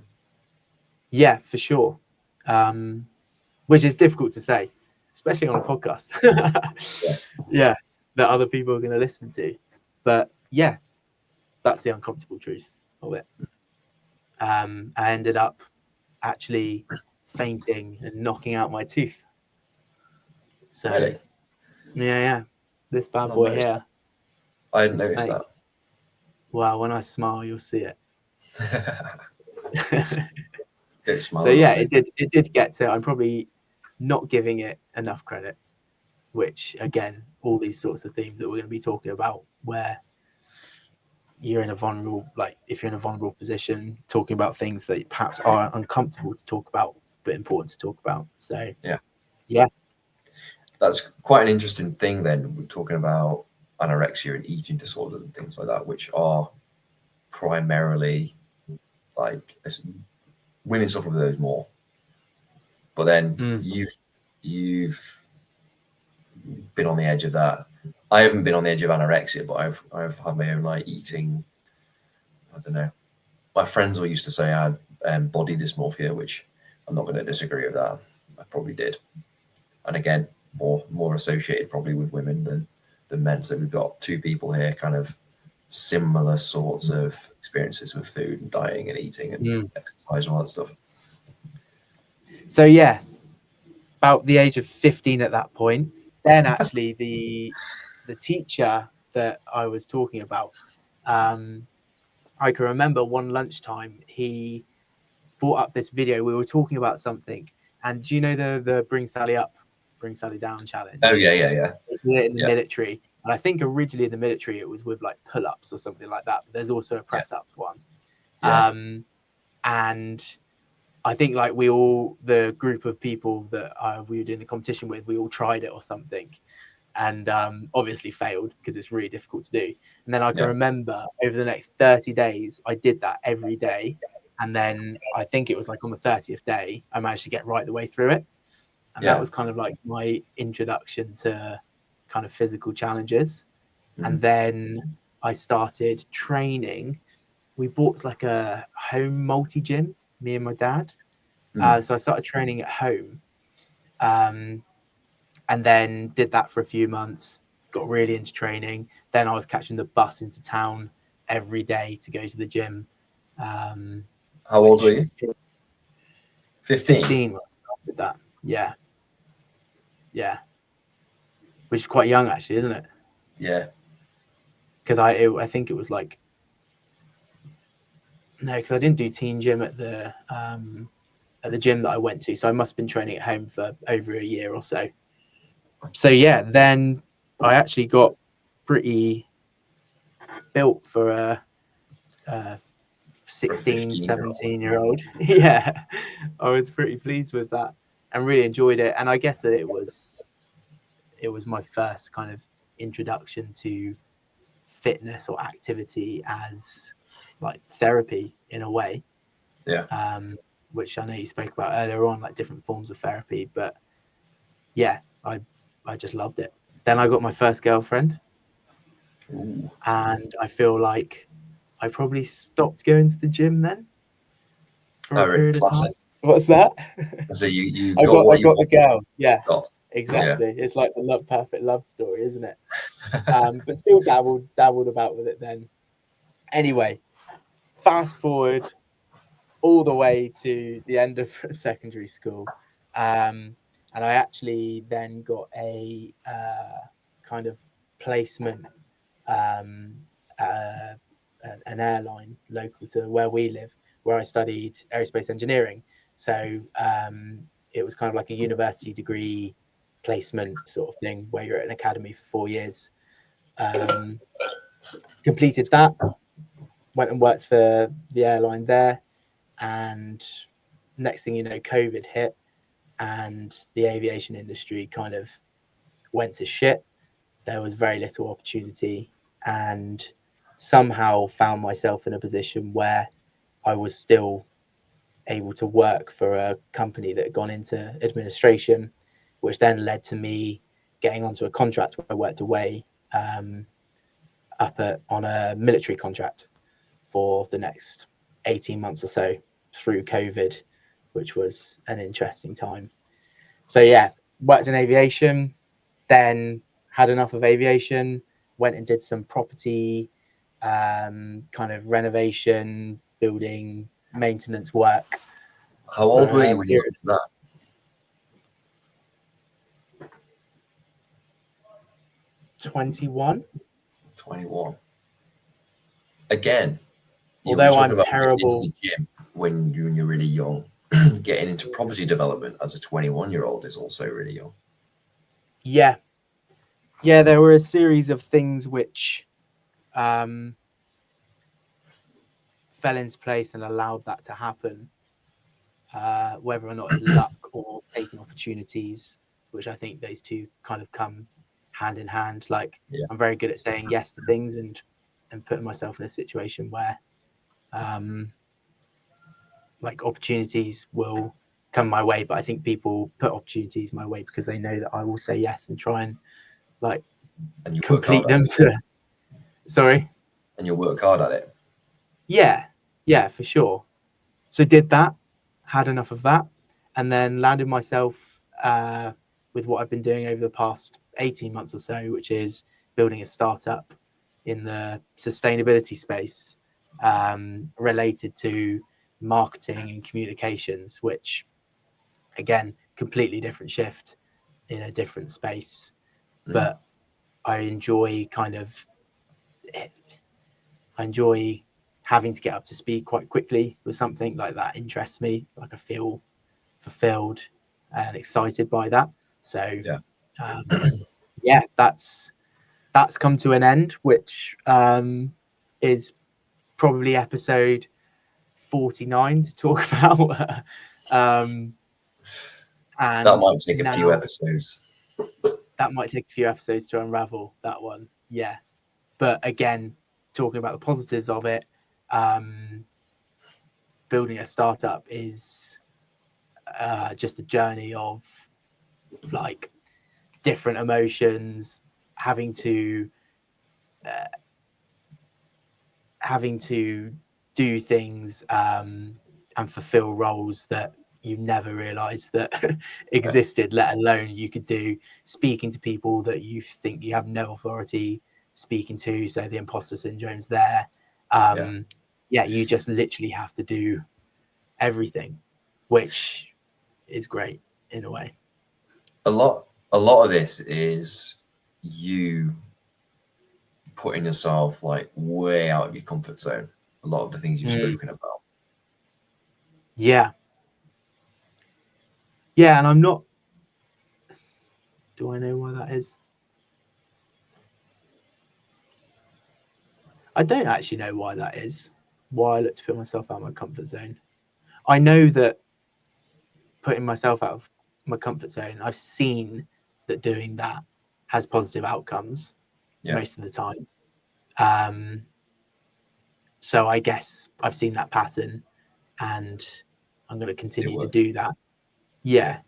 Yeah, for sure. Which is difficult to say, especially on a podcast. That other people are going to listen to. But that's the uncomfortable truth of it. I ended up actually fainting and knocking out my tooth. So really? This bad boy here. I hadn't noticed that. Well, when I smile, you'll see it. So it did get to... I'm probably not giving it enough credit, which again, all these sorts of themes that we're going to be talking about, where you're in a vulnerable, if you're in a vulnerable position, talking about things that perhaps are uncomfortable to talk about, but important to talk about. So that's quite an interesting thing. Then we're talking about anorexia and eating disorders and things like that, which are primarily women suffer with those more. But then you've been on the edge of that. I haven't been on the edge of anorexia, but I've had my own eating. I don't know. My friends all used to say I had body dysmorphia, which I'm not going to disagree with that. I probably did. And again, more associated probably with women than men. So we've got two people here, kind of similar sorts of experiences with food and dieting and eating and exercise and all that stuff. So about the age of 15 at that point, then actually the teacher that I was talking about, I can remember one lunchtime he brought up this video. We were talking about something, and do you know the Bring Sally Up, Bring Sally Down challenge? Oh yeah. They did it in the military, and I think originally in the military it was with like pull-ups or something like that. But there's also a press-ups one. And I think like the group of people that we were doing the competition with, we all tried it or something, and obviously failed because it's really difficult to do. And then I can remember over the next 30 days, I did that every day. And then I think it was like on the 30th day, I managed to get right the way through it. And that was kind of like my introduction to kind of physical challenges. And then I started training. We bought like a home multi-gym, me and my dad. So I started training at home. And then did that for a few months, got really into training. Then I was catching the bus into town every day to go to the gym. How old were you? 15. 15 when I started that. Yeah. Which is quite young actually, isn't it? Yeah. Because I think it was like, no, because I didn't do teen gym at the gym that I went to. So I must have been training at home for over a year or so. So yeah, then I actually got pretty built for a 16, 17-year-old. Yeah, I was pretty pleased with that and really enjoyed it. And I guess that it was my first kind of introduction to fitness or activity as like therapy in a way. Which I know you spoke about earlier on, like different forms of therapy. But yeah, I just loved it. Then I got my first girlfriend. Ooh. And I feel like I probably stopped going to the gym then for a period of time. What's that? So you I got the girl. Yeah, exactly. Yeah. It's like the perfect love story, isn't it? But still dabbled about with it then. Anyway, fast forward all the way to the end of secondary school. And I actually then got a kind of placement an airline local to where we live, where I studied aerospace engineering. So it was kind of like a university degree placement sort of thing where you're at an academy for 4 years. Completed that, went and worked for the airline there, and next thing you know, COVID hit and the aviation industry kind of went to shit. There was very little opportunity, and somehow found myself in a position where I was still able to work for a company that had gone into administration, which then led to me getting onto a contract where I worked away on a military contract for the next 18 months or so through COVID, which was an interesting time. So yeah, worked in aviation, then had enough of aviation, went and did some property kind of renovation, building, maintenance work. How old were you when you looked at that? 21. Again, although I'm terrible into the gym when you're really young, getting into property development as a 21-year-old is also really young. Yeah, there were a series of things which fell into place and allowed that to happen, whether or not it's luck or taking opportunities, which I think those two kind of come hand in hand. Like I'm very good at saying yes to things and putting myself in a situation where like opportunities will come my way, but I think people put opportunities my way because they know that I will say yes and try and like complete them to sorry and you'll work hard at it. Yeah, for sure. So did that, had enough of that, and then landed myself with what I've been doing over the past 18 months or so, which is building a startup in the sustainability space related to marketing and communications, which again, completely different shift in a different space. But I enjoy having to get up to speed quite quickly with something like that interests me. Like I feel fulfilled and excited by that. So Yeah. yeah, that's come to an end, which is probably episode 49 to talk about. And That might take a few now episodes. that might take a few episodes to unravel that one. Yeah. But again, talking about the positives of it, building a startup is just a journey of like different emotions, having to do things and fulfill roles that you never realized that existed, let alone you could do, speaking to people that you think you have no authority speaking to. So the imposter syndrome's there. Yeah, you just literally have to do everything, which is great in a way. A lot of this is you putting yourself like way out of your comfort zone. A lot of the things you've spoken about. Yeah. Yeah, and I'm not. Do I know why that is? I don't actually know why that is. Why I look to put myself out of my comfort zone. I know that putting myself out of my comfort zone, I've seen that doing that has positive outcomes most of the time. So I guess I've seen that pattern and I'm going to continue to do that. Yeah.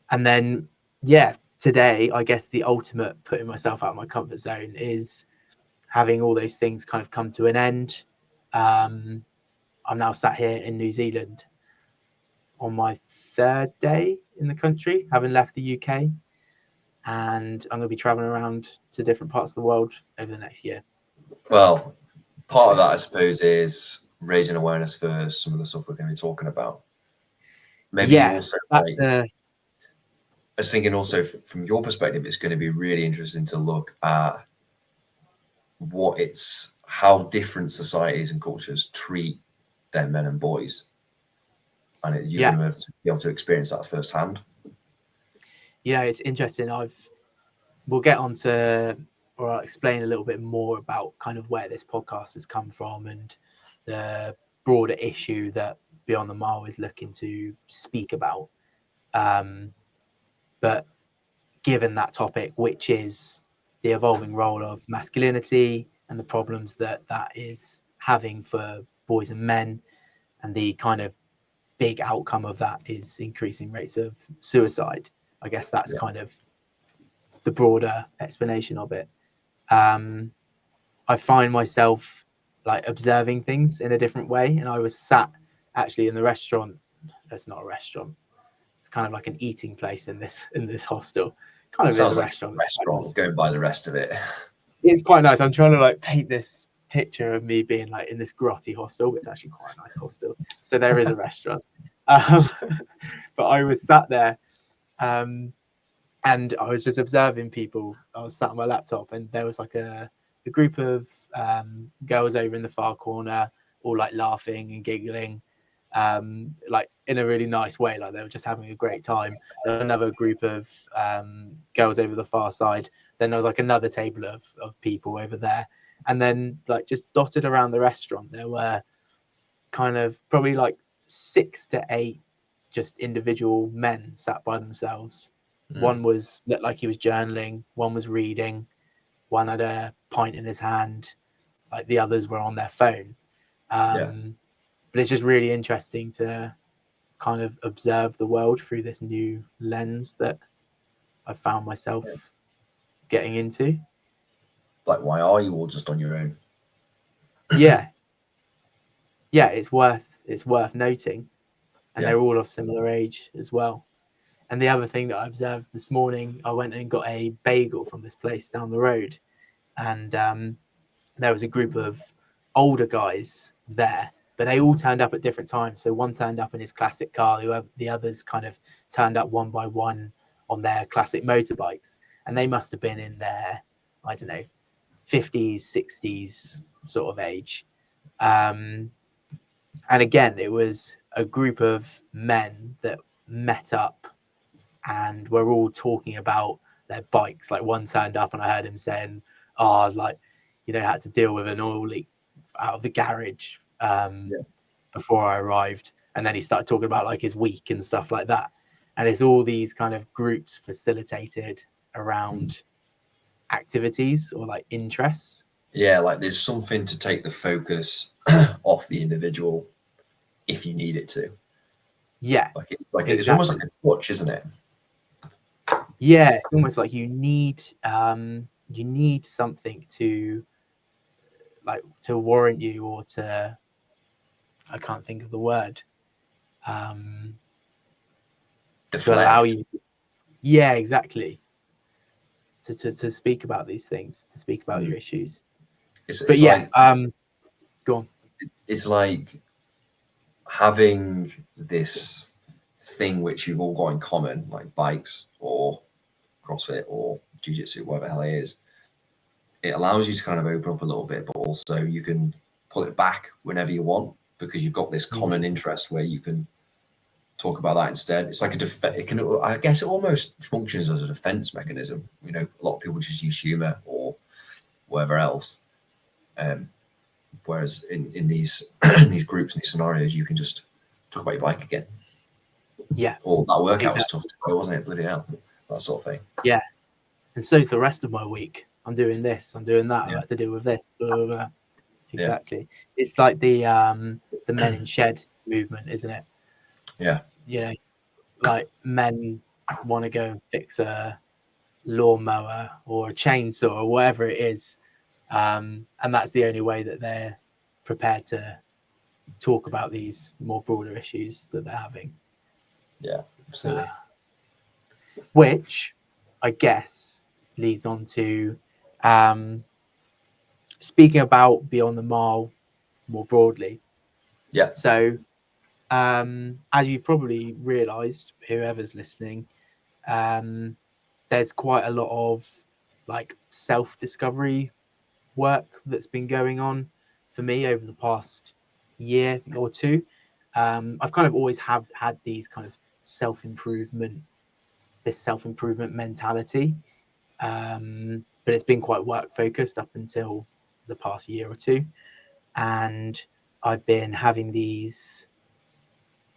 And then, yeah, today, I guess the ultimate putting myself out of my comfort zone is having all those things kind of come to an end. I'm now sat here in New Zealand on my third day in the country, having left the UK. And I'm going to be traveling around to different parts of the world over the next year. Well, part of that, I suppose, is raising awareness for some of the stuff we're going to be talking about. Maybe also, like, I was thinking also from your perspective, it's going to be really interesting to look at how different societies and cultures treat their men and boys. And you're going to be able to experience that firsthand. Yeah, it's interesting. We'll get on to, or I'll explain a little bit more about kind of where this podcast has come from and the broader issue that Beyond the Mile is looking to speak about. But given that topic, which is the evolving role of masculinity and the problems that is having for boys and men, and the kind of big outcome of that is increasing rates of suicide. I guess that's kind of the broader explanation of it. I find myself like observing things in a different way. And I was sat actually in the restaurant. That's not a restaurant. It's kind of like an eating place in this hostel. Kind of sounds is a like restaurant. A restaurant. Nice. Going by the rest of it. It's quite nice. I'm trying to like paint this picture of me being like in this grotty hostel, but it's actually quite a nice hostel. So there is a restaurant. But I was sat there and I was just observing people. I was sat on my laptop and there was like a group of girls over in the far corner, all like laughing and giggling, like in a really nice way, like they were just having a great time. There was another group of girls over the far side. Then there was like another table of people over there. And then like just dotted around the restaurant, there were kind of probably like 6 to 8 just individual men sat by themselves. One looked like he was journaling, one was reading, one had a pint in his hand, like the others were on their phone. But it's just really interesting to kind of observe the world through this new lens that I found myself getting into. Like, why are you all just on your own? Yeah, it's worth noting, and they're all of similar age as well. And the other thing that I observed this morning, I went and got a bagel from this place down the road, and there was a group of older guys there, but they all turned up at different times. So one turned up in his classic car, the others kind of turned up one by one on their classic motorbikes, and they must have been in their, I don't know, 50s, 60s sort of age. And again, it was a group of men that met up and were all talking about their bikes. Like one turned up and I heard him saying, "Oh, like, had to deal with an oil leak out of the garage before I arrived." And then he started talking about like his week and stuff like that. And it's all these kind of groups facilitated around activities or like interests. Yeah, like there's something to take the focus off the individual if you need it to. Yeah, It's exactly. It's almost like a torch, isn't it? Yeah, it's almost like you need something to warrant you, or to, I can't think of the word, to allow you to, yeah, exactly, to speak about these things, to speak about your issues. But yeah, go on. It's like having this thing which you've all got in common, like bikes or CrossFit or jiu-jitsu, whatever the hell it is. It allows you to kind of open up a little bit, but also you can pull it back whenever you want, because you've got this common interest where you can talk about that instead. It's like I guess it almost functions as a defense mechanism. A lot of people just use humor or whatever else. Whereas in these these groups and these scenarios, you can just talk about your bike again. Yeah. Or that workout was tough to go, wasn't it? Bloody hell. That sort of thing. Yeah. And so's the rest of my week. I'm doing this, I'm doing that, I have to deal with this. Blah, blah, blah. Exactly. Yeah. It's like the men in shed movement, isn't it? Yeah. Like men want to go and fix a lawnmower or a chainsaw or whatever it is. And that's the only way that they're prepared to talk about these more broader issues that they're having. Yeah. So, which I guess leads on to speaking about Beyond the Mile more broadly. Yeah. So as you've probably realized, whoever's listening, there's quite a lot of like self-discovery work that's been going on for me over the past year or two. I've kind of always had these kind of self-improvement mentality, but it's been quite work focused up until the past year or two, and I've been having these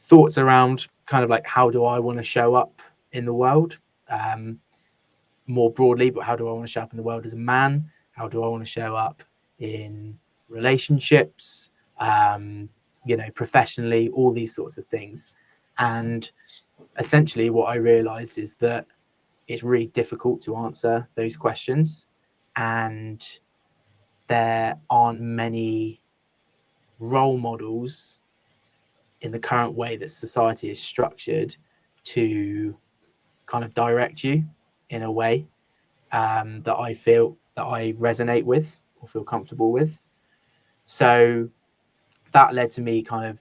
thoughts around kind of like, how do I want to show up in the world, more broadly, but how do I want to show up in the world as a man? How do I want to show up in relationships, professionally, all these sorts of things. And essentially what I realized is that it's really difficult to answer those questions, and there aren't many role models in the current way that society is structured to kind of direct you in a way that I feel that I resonate with or feel comfortable with. So that led to me kind of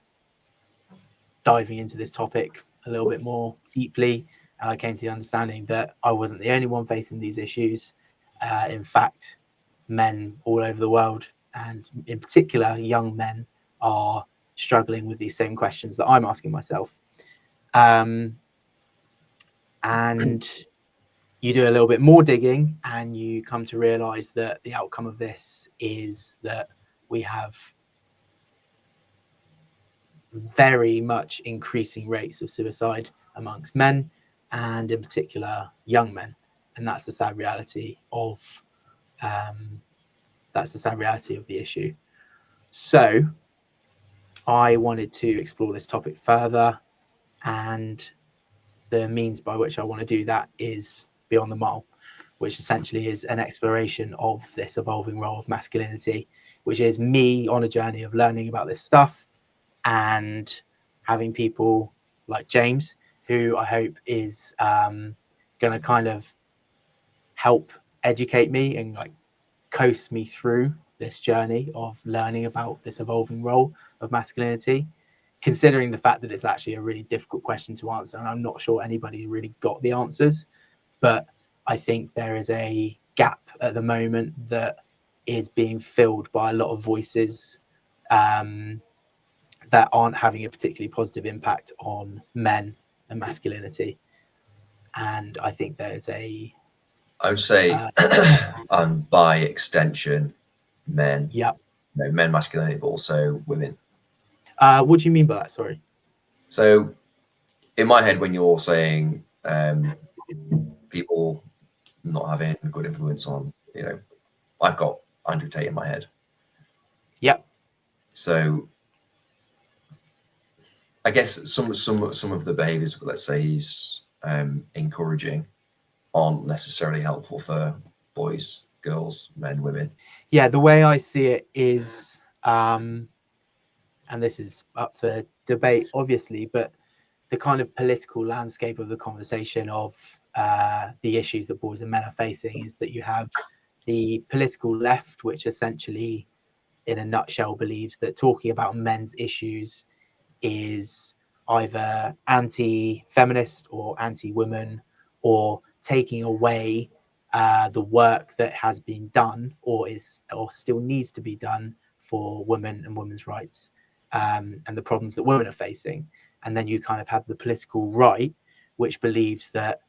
diving into this topic a little bit more deeply, and I came to the understanding that I wasn't the only one facing these issues. In fact, men all over the world, and in particular young men, are struggling with these same questions that I'm asking myself. And you do a little bit more digging and you come to realize that the outcome of this is that we have very much increasing rates of suicide amongst men, and in particular young men. And that's the sad reality of the issue. So I wanted to explore this topic further, and the means by which I want to do that is Beyond the Mile, which essentially is an exploration of this evolving role of masculinity, which is me on a journey of learning about this stuff and having people like James, who I hope is going to kind of help educate me and like coast me through this journey of learning about this evolving role of masculinity, considering the fact that it's actually a really difficult question to answer, and I'm not sure anybody's really got the answers. But I think there is a gap at the moment that is being filled by a lot of voices that aren't having a particularly positive impact on men and masculinity. And I think there's I would say, and by extension, men, men masculinity, but also women. What do you mean by that? Sorry. So in my head, when you're saying people not having good influence on, I've got Andrew Tate in my head. Yep. So I guess some of the behaviors, let's say he's encouraging, aren't necessarily helpful for boys, girls, men, women. Yeah, the way I see it is, and this is up for debate, obviously, but the kind of political landscape of the conversation of the issues that boys and men are facing is that you have the political left, which essentially, in a nutshell, believes that talking about men's issues is either anti-feminist or anti-women, or taking away the work that has been done or still needs to be done for women and women's rights, and the problems that women are facing. And then you kind of have the political right, which believes that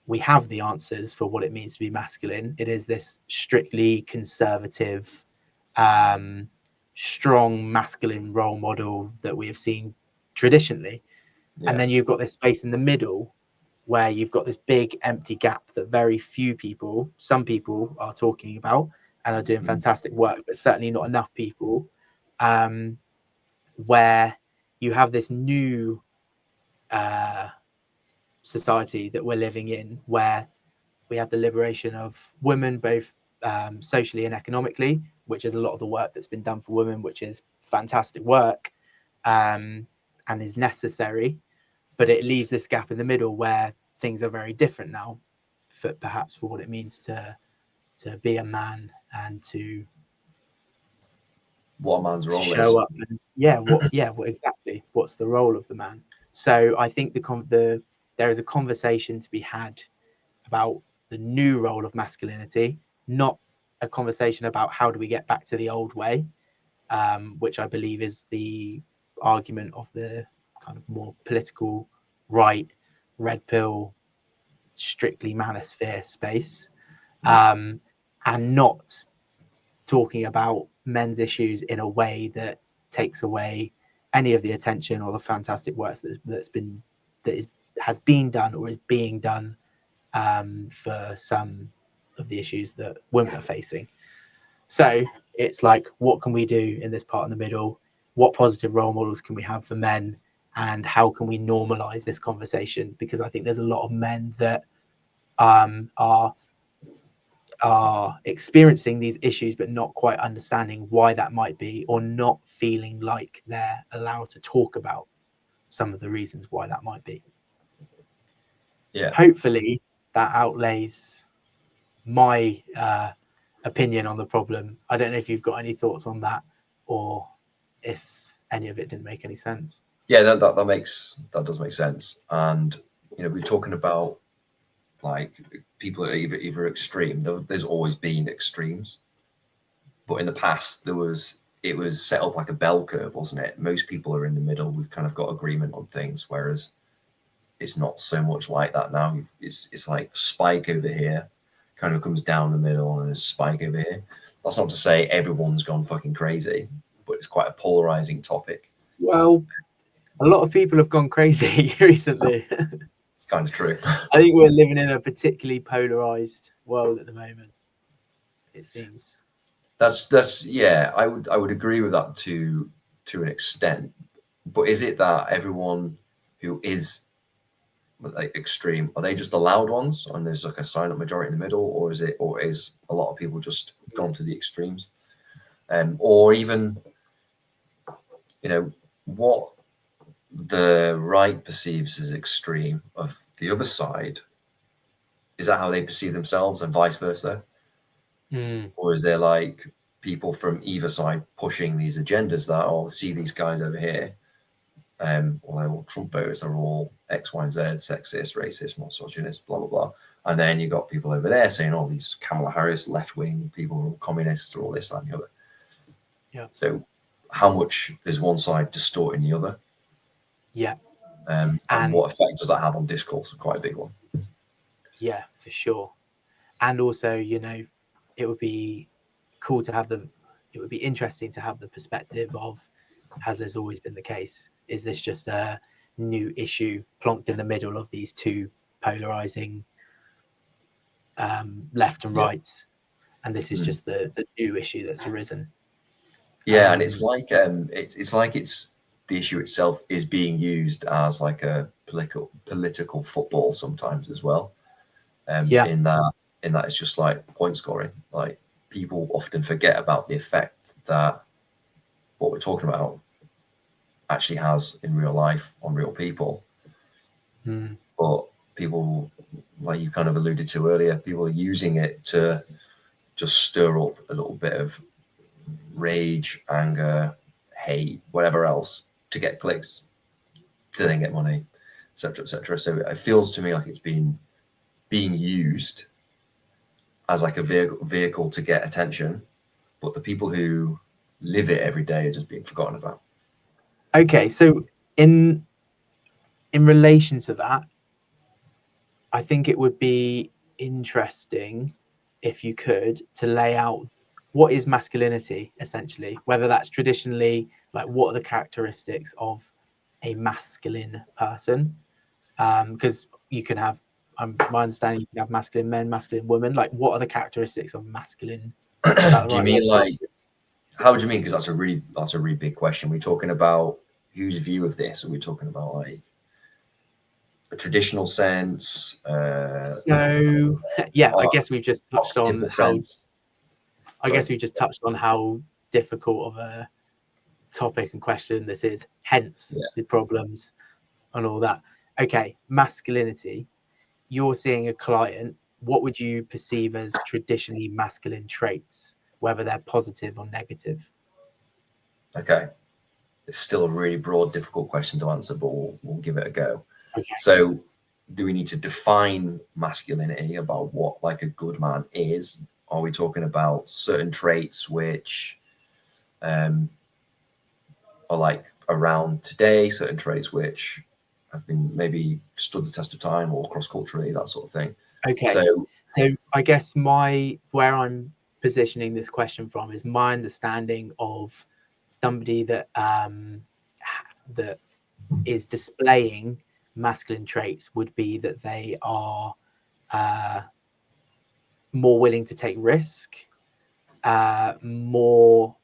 we have the answers for what it means to be masculine. It is this strictly conservative, strong masculine role model that we have seen traditionally. Yeah. And then you've got this space in the middle where you've got this big empty gap that very few people, some people are talking about and are doing fantastic work, but certainly not enough people, where you have this new society that we're living in, where we have the liberation of women, both socially and economically, which is a lot of the work that's been done for women, which is fantastic work and is necessary. But it leaves this gap in the middle where things are very different now, perhaps for what it means to be a man and to what a man's role show up. And, what exactly? What's the role of the man? So I think there is a conversation to be had about the new role of masculinity, not a conversation about how do we get back to the old way, which I believe is the argument of the kind of more political right, red pill, strictly manosphere space, and not talking about men's issues in a way that takes away any of the attention or the fantastic work has been done or is being done for some of the issues that women are facing. So it's like, what can we do in this part in the middle? What positive role models can we have for men? And how can we normalize this conversation? Because I think there's a lot of men that are experiencing these issues, but not quite understanding why that might be, or not feeling like they're allowed to talk about some of the reasons why that might be. Yeah. Hopefully that outlays my opinion on the problem. I don't know if you've got any thoughts on that, or if any of it didn't make any sense. Yeah, that does make sense. And we're talking about like people are either extreme. There's always been extremes, but in the past it was set up like a bell curve, wasn't it? Most people are in the middle. We've kind of got agreement on things, whereas it's not so much like that now. It's like spike over here, kind of comes down the middle, and a spike over here. That's not to say everyone's gone fucking crazy, but it's quite a polarizing topic. Well, a lot of people have gone crazy recently. It's kind of true. I think we're living in a particularly polarized world at the moment, it seems. That's yeah, I would agree with that to an extent. But is it that everyone who is like extreme, are they just the loud ones and there's like a silent majority in the middle, or is a lot of people just gone to the extremes? Or even what the right perceives as extreme of the other side, is that how they perceive themselves, and vice versa? Or is there like people from either side pushing these agendas that, see these guys over here, or they're all Trump voters, they're all X, Y, and Z, sexist, racist, misogynist, blah, blah, blah. And then you got people over there saying, these Kamala Harris left-wing people are all communists or all this, that, and the other. Yeah. So how much is one side distorting the other? Yeah. And what effect does that have on discourse? Quite a big one. Yeah, for sure. And also, it would be cool to have it would be interesting to have the perspective of, has this always been the case? Is this just a new issue plonked in the middle of these two polarizing left and rights? And this is just the new issue that's arisen. Yeah, and it's like it's the issue itself is being used as like a political football sometimes as well. In that it's just like point scoring. Like, people often forget about the effect that what we're talking about actually has in real life on real people. But people, like you kind of alluded to earlier, people are using it to just stir up a little bit of rage, anger, hate, whatever else, to get clicks, to then get money, etc., etc. So it feels to me like it's being used as like a vehicle to get attention, but the people who live it every day are just being forgotten about. Okay, so in relation to that, I think it would be interesting if you could to lay out what is masculinity, essentially, whether that's traditionally, like, what are the characteristics of a masculine person? Because you can have, my understanding, you can have masculine men, masculine women. Like, what are the characteristics of masculine? Is that the Do you right mean word? like, how do you mean? Because that's a really big question. We're talking about whose view of this? Are we talking about like a traditional sense? So yeah, I guess we've just touched on how. Sense. I guess we just touched on how difficult of a topic and question this is, hence the problems and all that. Okay, masculinity. You're seeing a client. What would you perceive as traditionally masculine traits, whether they're positive or negative? Okay, it's still a really broad, difficult question to answer, but we'll give it a go. Okay. So, do we need to define masculinity about what like a good man is? Are we talking about certain traits which are like around today, certain traits which have been maybe stood the test of time or cross-culturally, that sort of thing? Okay. So I guess where I'm positioning this question from is my understanding of somebody that that is displaying masculine traits would be that they are more willing to take risk, more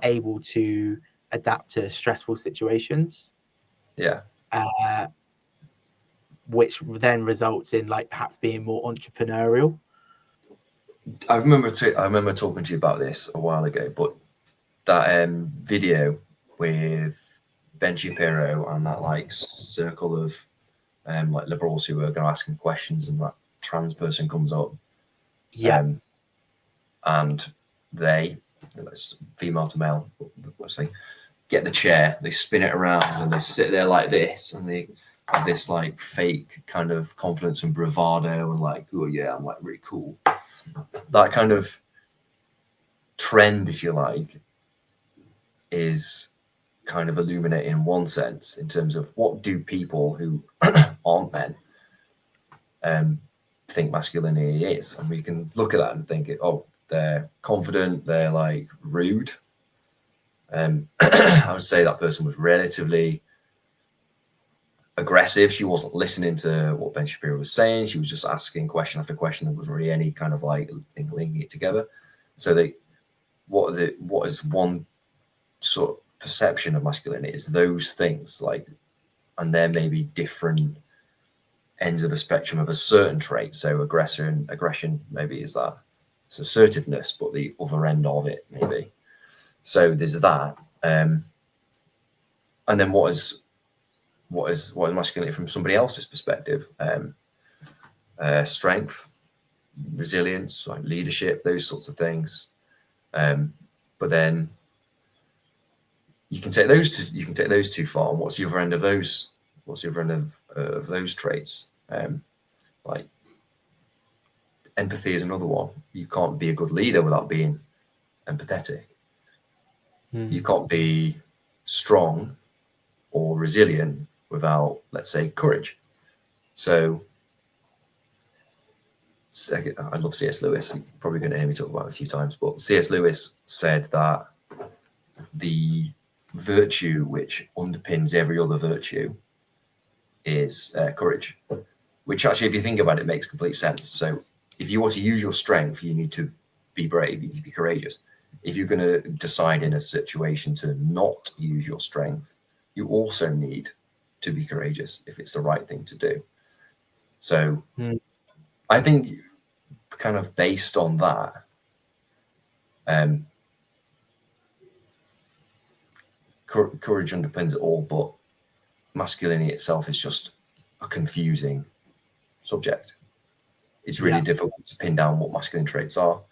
able to adapt to stressful situations. Yeah. Which then results in like perhaps being more entrepreneurial. I remember talking to you about this a while ago, but that video with Ben Shapiro and that like circle of like liberals who are going to ask him questions, and that trans person comes up, and they, female to male, let's say, get the chair, they spin it around, and they sit there like this, and they have this like fake kind of confidence and bravado, and like, oh yeah, I'm like really cool. That kind of trend, if you like, is kind of illuminating in one sense in terms of what do people who aren't men think masculinity is, and we can look at that and think, oh, they're confident, they're like rude. I would say that person was relatively aggressive. She wasn't listening to what Ben Shapiro was saying. She was just asking question after question. There wasn't really any kind of like linking it together. So what is one sort of perception of masculinity is those things, like, and there may be different ends of the spectrum of a certain trait. So aggression maybe is that. It's assertiveness, but the other end of it maybe. So there's that. And then what is masculinity from somebody else's perspective? Strength, resilience, like leadership, those sorts of things. But then you can take those too far. And what's the other end of those? What's the other end of those traits? Like empathy is another one. You can't be a good leader without being empathetic. You can't be strong or resilient without, let's say, courage. So I love C.S. Lewis. You're probably going to hear me talk about it a few times, but C.S. Lewis said that the virtue which underpins every other virtue is courage, which actually, if you think about it, makes complete sense. So if you want to use your strength, you need to be brave, you need to be courageous. If you're going to decide in a situation to not use your strength, you also need to be courageous if it's the right thing to do. So I think kind of based on that, courage underpins it all, but masculinity itself is just a confusing subject. It's really difficult to pin down what masculine traits are.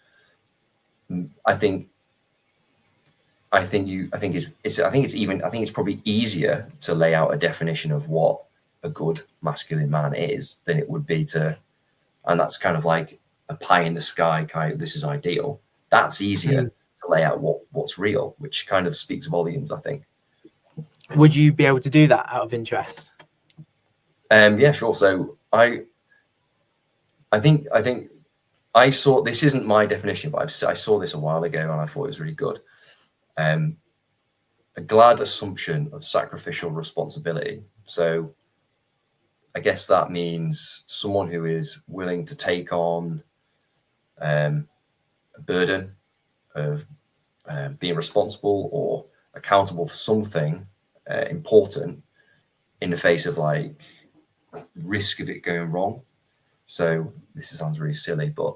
I think it's probably easier to lay out a definition of what a good masculine man is than it would be to, and that's kind of like a pie in the sky kind of, this is ideal. That's easier to lay out what's real, which kind of speaks volumes, I think. Would you be able to do that out of interest? Yeah, sure. So I think I saw, this isn't my definition, but I saw this a while ago and I thought it was really good. A glad assumption of sacrificial responsibility. So I guess that means someone who is willing to take on a burden of being responsible or accountable for something important in the face of like risk of it going wrong. So this sounds really silly, but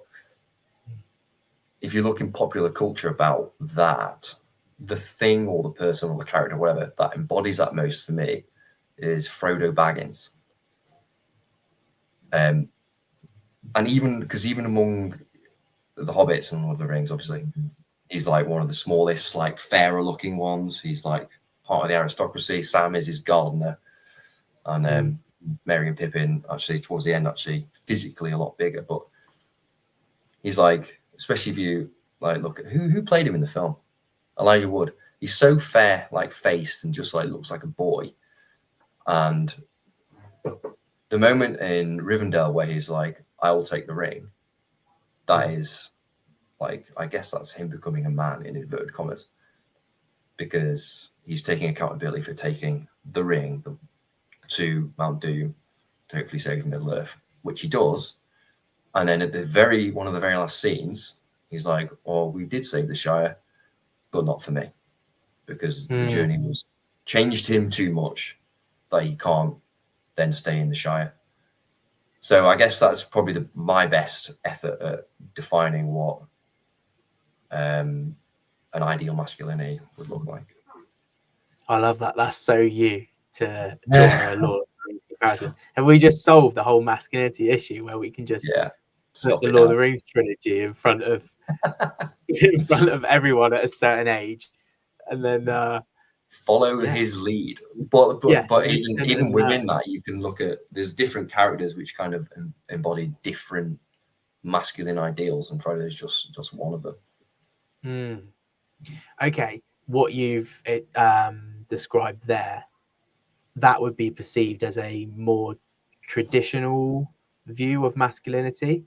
if you look in popular culture about that, the thing or the person or the character, whatever, that embodies that most for me is Frodo Baggins. And even because even among the hobbits and Lord of the Rings, obviously, he's like one of the smallest, like fairer looking ones. He's like part of the aristocracy. Sam is his gardener, and Merry and Pippin actually towards the end actually physically a lot bigger. But he's like, especially if you like look at who played him in the film, Elijah Wood. He's so fair, like faced, and just like looks like a boy. And the moment in Rivendell where he's like, "I will take the ring," that is like, I guess that's him becoming a man in inverted commas, because he's taking accountability for taking the ring to Mount Doom to hopefully save Middle Earth, which he does. And then at one of the very last scenes, he's like, "Oh, we did save the Shire, but not for me, because the journey was changed him too much that he can't then stay in the Shire." So I guess that's probably my best effort at defining what an ideal masculinity would look like. I love that. That's so you to draw a Lord of the Rings comparison. And we just solved the whole masculinity issue where we can just put the Lord of the Rings trilogy in front of everyone at a certain age, and then follow his lead. But even within that, you can look at, there's different characters which kind of embody different masculine ideals, and Frodo is just one of them. Okay, what you've described there, that would be perceived as a more traditional view of masculinity,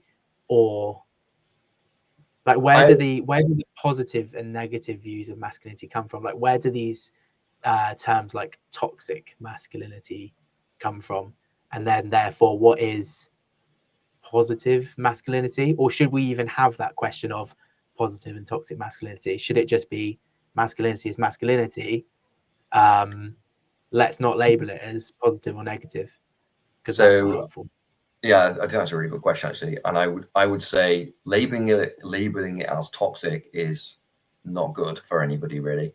or like where do the positive and negative views of masculinity come from? Like where do these terms like toxic masculinity come from? And then therefore what is positive masculinity? Or should we even have that question of positive and toxic masculinity? Should it just be masculinity is masculinity? Let's not label it as positive or negative, because that's not helpful. Yeah, I think that's a really good question, actually. And I would say labeling it as toxic is not good for anybody, really.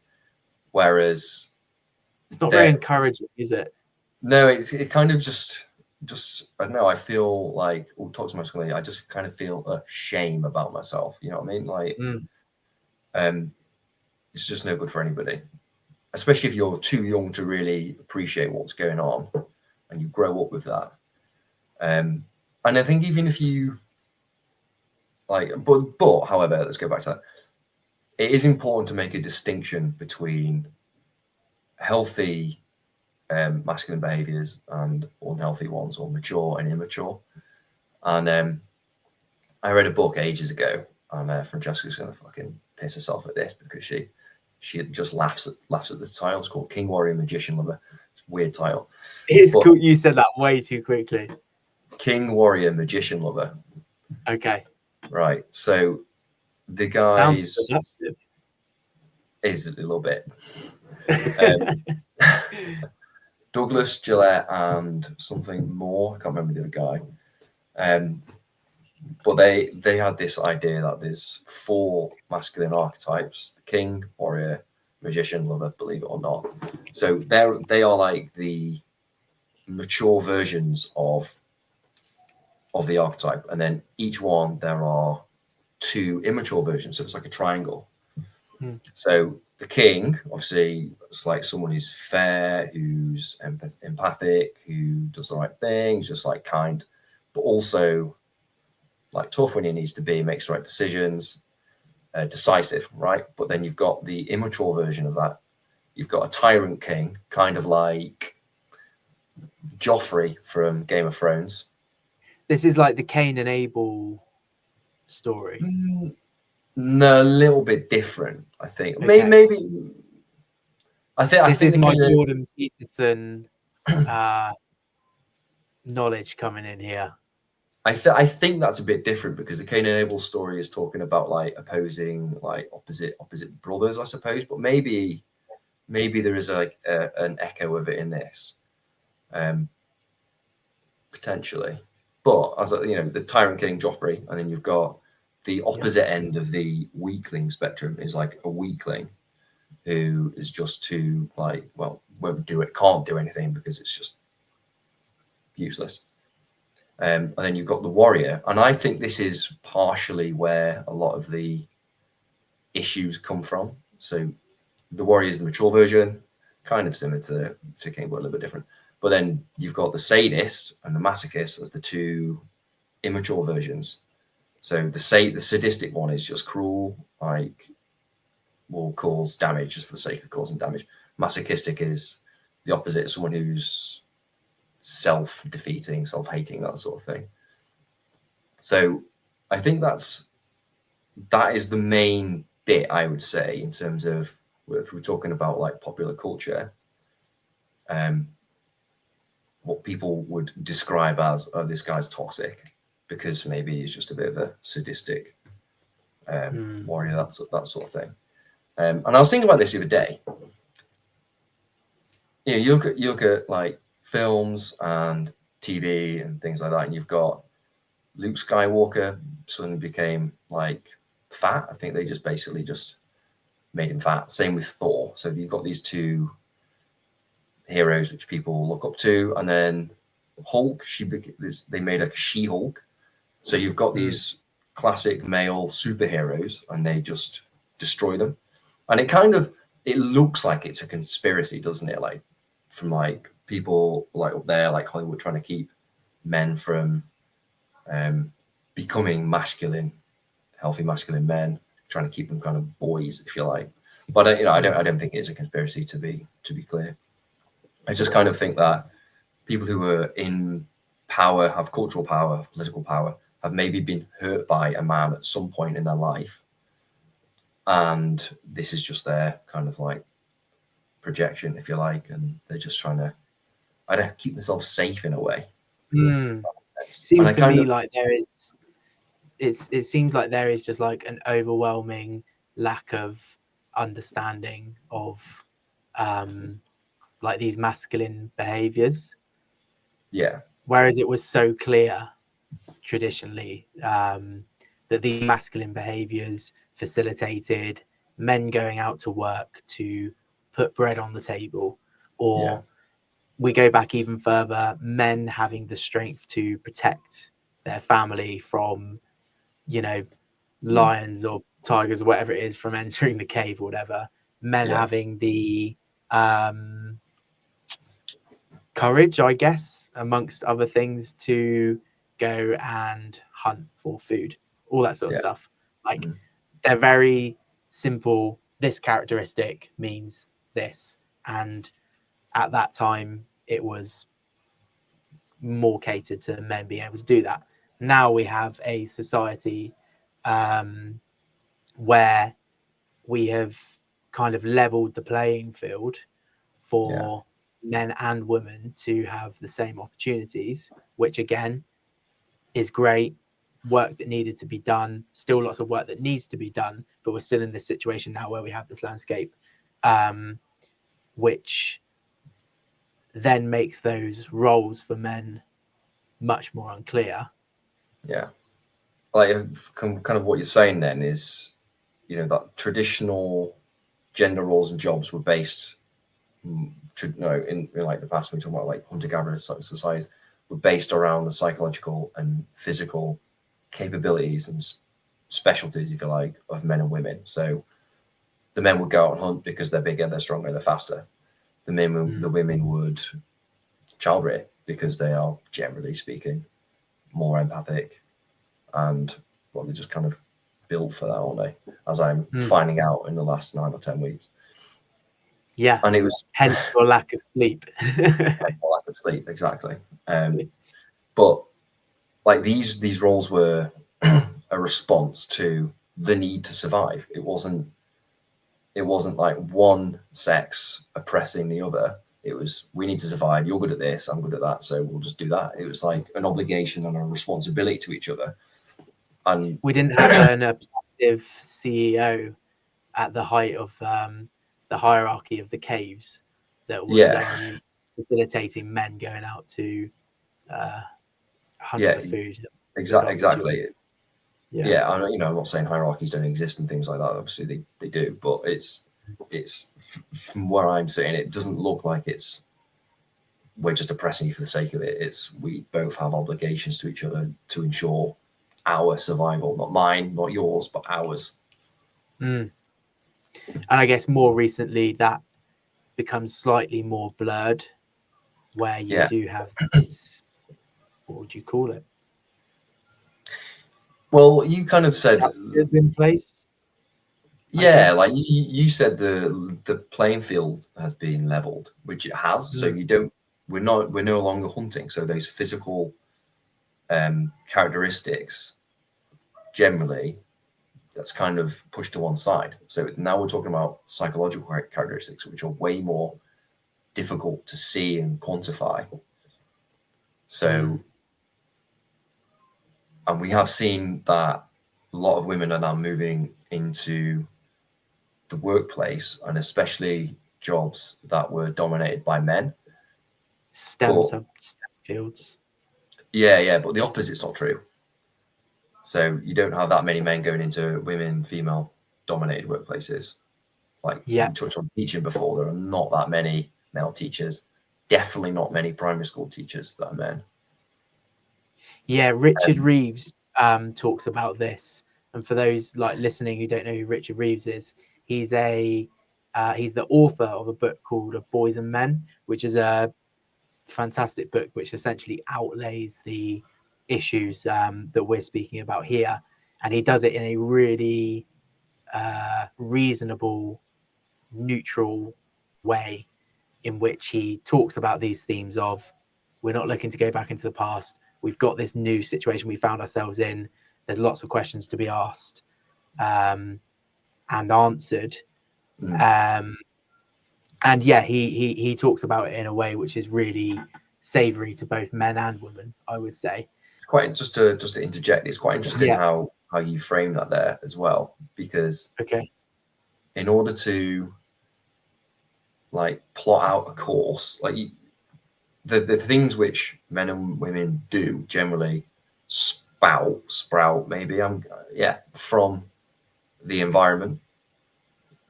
Whereas it's not very encouraging, is it? No, it kind of just I don't know. I feel like, toxic masculinity, I just kind of feel a shame about myself. You know what I mean? Like, it's just no good for anybody, especially if you're too young to really appreciate what's going on, and you grow up with that. And I think even if you like, but however, let's go back to that. it is important to make a distinction between healthy masculine behaviors and unhealthy ones, or mature and immature. And I read a book ages ago, and Francesca's gonna fucking piss herself at this because she just laughs at the title. It's called King, Warrior, Magician, Lover. It's a weird title. It's cool. You said that way too quickly. King, Warrior, Magician, Lover. Okay. Right. So the Sounds guy's seductive. is a little bit. Douglas, Gillette, and something more. I can't remember the other guy. But they had this idea that there's 4 masculine archetypes: the king, warrior, magician, lover, believe it or not. So they are like the mature versions of the archetype, and then each one there are 2 immature versions. So it's like a triangle. So the king, obviously, it's like someone who's fair, who's empathic, who does the right thing, just like kind, but also like tough when he needs to be, makes the right decisions, decisive, right? But then you've got the immature version of that. You've got a tyrant king, kind of like Joffrey from Game of Thrones. This is like the Cain and Abel story. No, a little bit different, I think. Okay. Maybe. I think this is my King Jordan Peterson knowledge coming in here. I think that's a bit different because the Cain and Abel story is talking about like opposing, like opposite brothers, I suppose. But maybe there is like an echo of it in this, potentially. But as you know, the Tyrant King Joffrey, and then you've got the opposite end of the weakling spectrum is like a weakling who is just too like, well, won't do it, can't do anything because it's just useless. And then you've got the warrior, and I think this is partially where a lot of the issues come from. So the warrior is the mature version, kind of similar to King, but a little bit different. But then you've got the sadist and the masochist as the 2 immature versions. So the sadistic one is just cruel, like will cause damage just for the sake of causing damage. Masochistic is the opposite, someone who's self-defeating, self-hating, that sort of thing. So I think that is the main bit, I would say, in terms of if we're talking about like popular culture, what people would describe as, oh, this guy's toxic because maybe he's just a bit of a sadistic warrior, that sort of thing. And I was thinking about this the other day. You know, you look at like films and TV and things like that, and you've got Luke Skywalker suddenly became like fat. I think they just basically just made him fat. Same with Thor. So you've got these 2 heroes which people look up to, and then Hulk. They made a She-Hulk. So you've got these classic male superheroes, and they just destroy them. And it looks like it's a conspiracy, doesn't it? Like from like people like up there, like Hollywood, trying to keep men from becoming masculine, healthy masculine men, trying to keep them kind of boys, if you like. But I don't think it's a conspiracy, to be clear. I just kind of think that people who are in power, have cultural power, have political power, have maybe been hurt by a man at some point in their life, and this is just their kind of like projection, if you like, and they're just trying to, I don't keep themselves safe in a way. Seems to me like there is. It seems like there is just like an overwhelming lack of understanding of like these masculine behaviors. Yeah. Whereas it was so clear traditionally that these masculine behaviors facilitated men going out to work to put bread on the table, or we go back even further, men having the strength to protect their family from, you know, lions or tigers or whatever it is from entering the cave or whatever. Men having the courage, I guess, amongst other things, to go and hunt for food, all that sort of stuff. Like they're very simple, this characteristic means this. And at that time, it was more catered to men being able to do that. Now we have a society where we have kind of leveled the playing field for men and women to have the same opportunities, which again is great. Work that needed to be done, still lots of work that needs to be done, but we're still in this situation now where we have this landscape, which then makes those roles for men much more unclear. Yeah. Like kind of what you're saying then is, you know, that traditional gender roles and jobs were based, in like the past, when we talk about like hunter-gatherer societies, were based around the psychological and physical capabilities and specialties, if you like, of men and women. So the men would go out and hunt because they're bigger, they're stronger, they're faster. The women would child rear because they are, generally speaking, more empathic, and well, they're just kind of built for that, aren't they? As I'm finding out in the last 9 or 10 weeks. Yeah, and it was hence your lack of sleep. lack of sleep, exactly. But like these roles were a response to the need to survive. It wasn't like one sex oppressing the other. It was, we need to survive. You're good at this, I'm good at that, so we'll just do that. It was like an obligation and a responsibility to each other. And we didn't have an oppressive CEO at the height of the hierarchy of the caves that was facilitating men going out to hunt for food. Exactly. Yeah, I'm not saying hierarchies don't exist and things like that. Obviously, they do, but it's from where I'm sitting, it doesn't look like we're just oppressing you for the sake of it. It's we both have obligations to each other to ensure our survival, not mine, not yours, but ours. And I guess more recently that becomes slightly more blurred, where you do have this, what would you call it? Well, you kind of said is in place. Like you said, the playing field has been leveled, which it has. So we're no longer hunting. So those physical characteristics, generally, that's kind of pushed to one side. So now we're talking about psychological characteristics, which are way more difficult to see and quantify. So, and we have seen that a lot of women are now moving into the workplace, and especially jobs that were dominated by men. STEM fields. Yeah, but the opposite's not true. So you don't have that many men going into female dominated workplaces. Like we touched on teaching before, there are not that many male teachers. Definitely not many primary school teachers that are men. Yeah, Richard Reeves talks about this. And for those like listening who don't know who Richard Reeves is, he's the author of a book called Of Boys and Men, which is a fantastic book which essentially outlays the issues that we're speaking about here. And he does it in a really reasonable, neutral way, in which he talks about these themes of, we're not looking to go back into the past. We've got this new situation we found ourselves in. There's lots of questions to be asked and answered. And yeah, he talks about it in a way which is really savoury to both men and women, I would say. It's quite just to interject. It's quite interesting how you frame that there as well, because in order to like plot out a course, like the things which men and women do generally sprout maybe from the environment,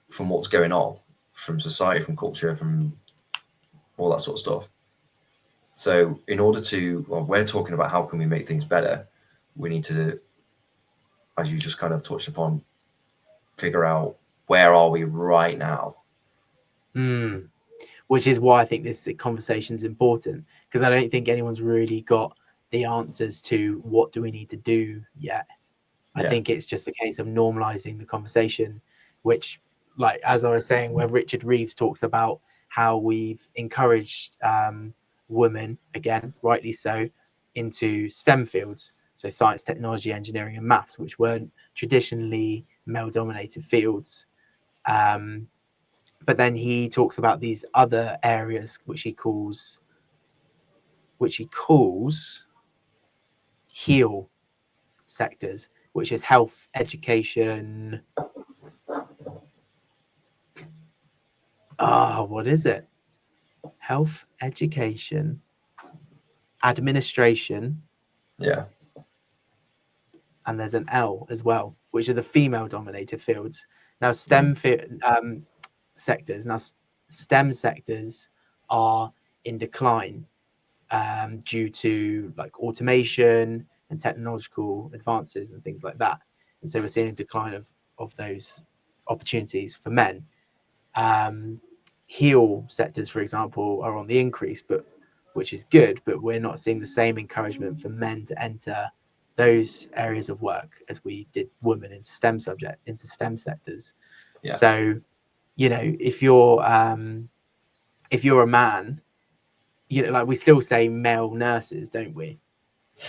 from what's going on, from society, from culture, from all that sort of stuff. So in order to, we're talking about how can we make things better, we need to, as you just kind of touched upon, figure out where are we right now. Which is why I think this conversation is important, because I don't think anyone's really got the answers to what do we need to do yet. I think it's just a case of normalizing the conversation, which, like as I was saying, where Richard Reeves talks about how we've encouraged women, again, rightly so, into STEM fields, so science, technology, engineering, and maths, which weren't traditionally male-dominated fields. But then he talks about these other areas which he calls heal sectors, which is health, education. What is it? Health, education, administration. Yeah. And there's an L as well, which are the female-dominated fields. Now, STEM sectors. Now, STEM sectors are in decline due to like automation and technological advances and things like that. And so we're seeing a decline of those opportunities for men. Heal sectors, for example, are on the increase, but which is good, but we're not seeing the same encouragement for men to enter those areas of work as we did women into STEM sectors. Yeah. So, you know, if you're a man, you know, like we still say male nurses, don't we?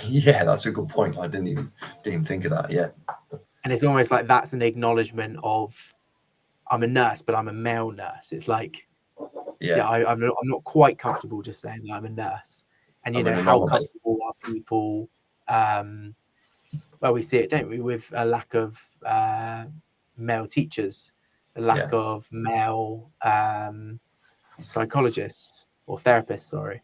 Yeah, that's a good point. I didn't even think of that. Yeah. And it's almost like that's an acknowledgement of I'm a nurse, but I'm a male nurse. It's like, yeah, I'm not quite comfortable just saying that I'm a nurse. And you know, how comfortable are people? Well, we see it, don't we, with a lack of male teachers, a lack of male psychologists or therapists. Sorry,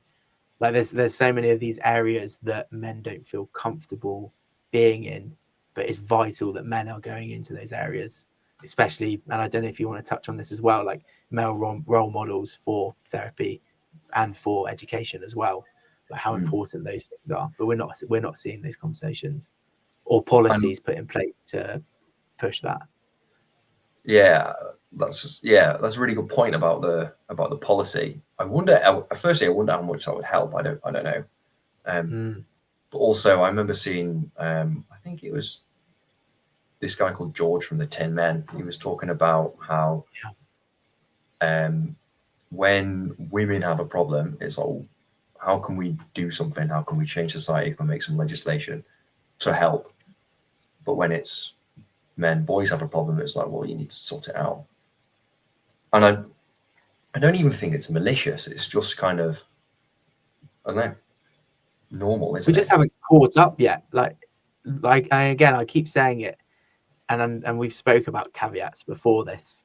like there's so many of these areas that men don't feel comfortable being in, but it's vital that men are going into those areas, especially. And I don't know if you want to touch on this as well, like male role models for therapy and for education as well, like how important those things are. But we're not seeing those conversations or policies put in place to push that. Yeah, that's a really good point about the policy. I wonder. Firstly, I wonder how much that would help. I don't know. But also, I remember seeing. I think it was this guy called George from the Tin Men. He was talking about how, when women have a problem, it's like, oh, how can we do something? How can we change society? Can we make some legislation to help? But when it's boys have a problem, it's like, well, you need to sort it out. And I don't even think it's malicious. It's just kind of, I don't know, normal, isn't it? We just haven't caught up yet. Like, and again, I keep saying it, and we've spoke about caveats before this,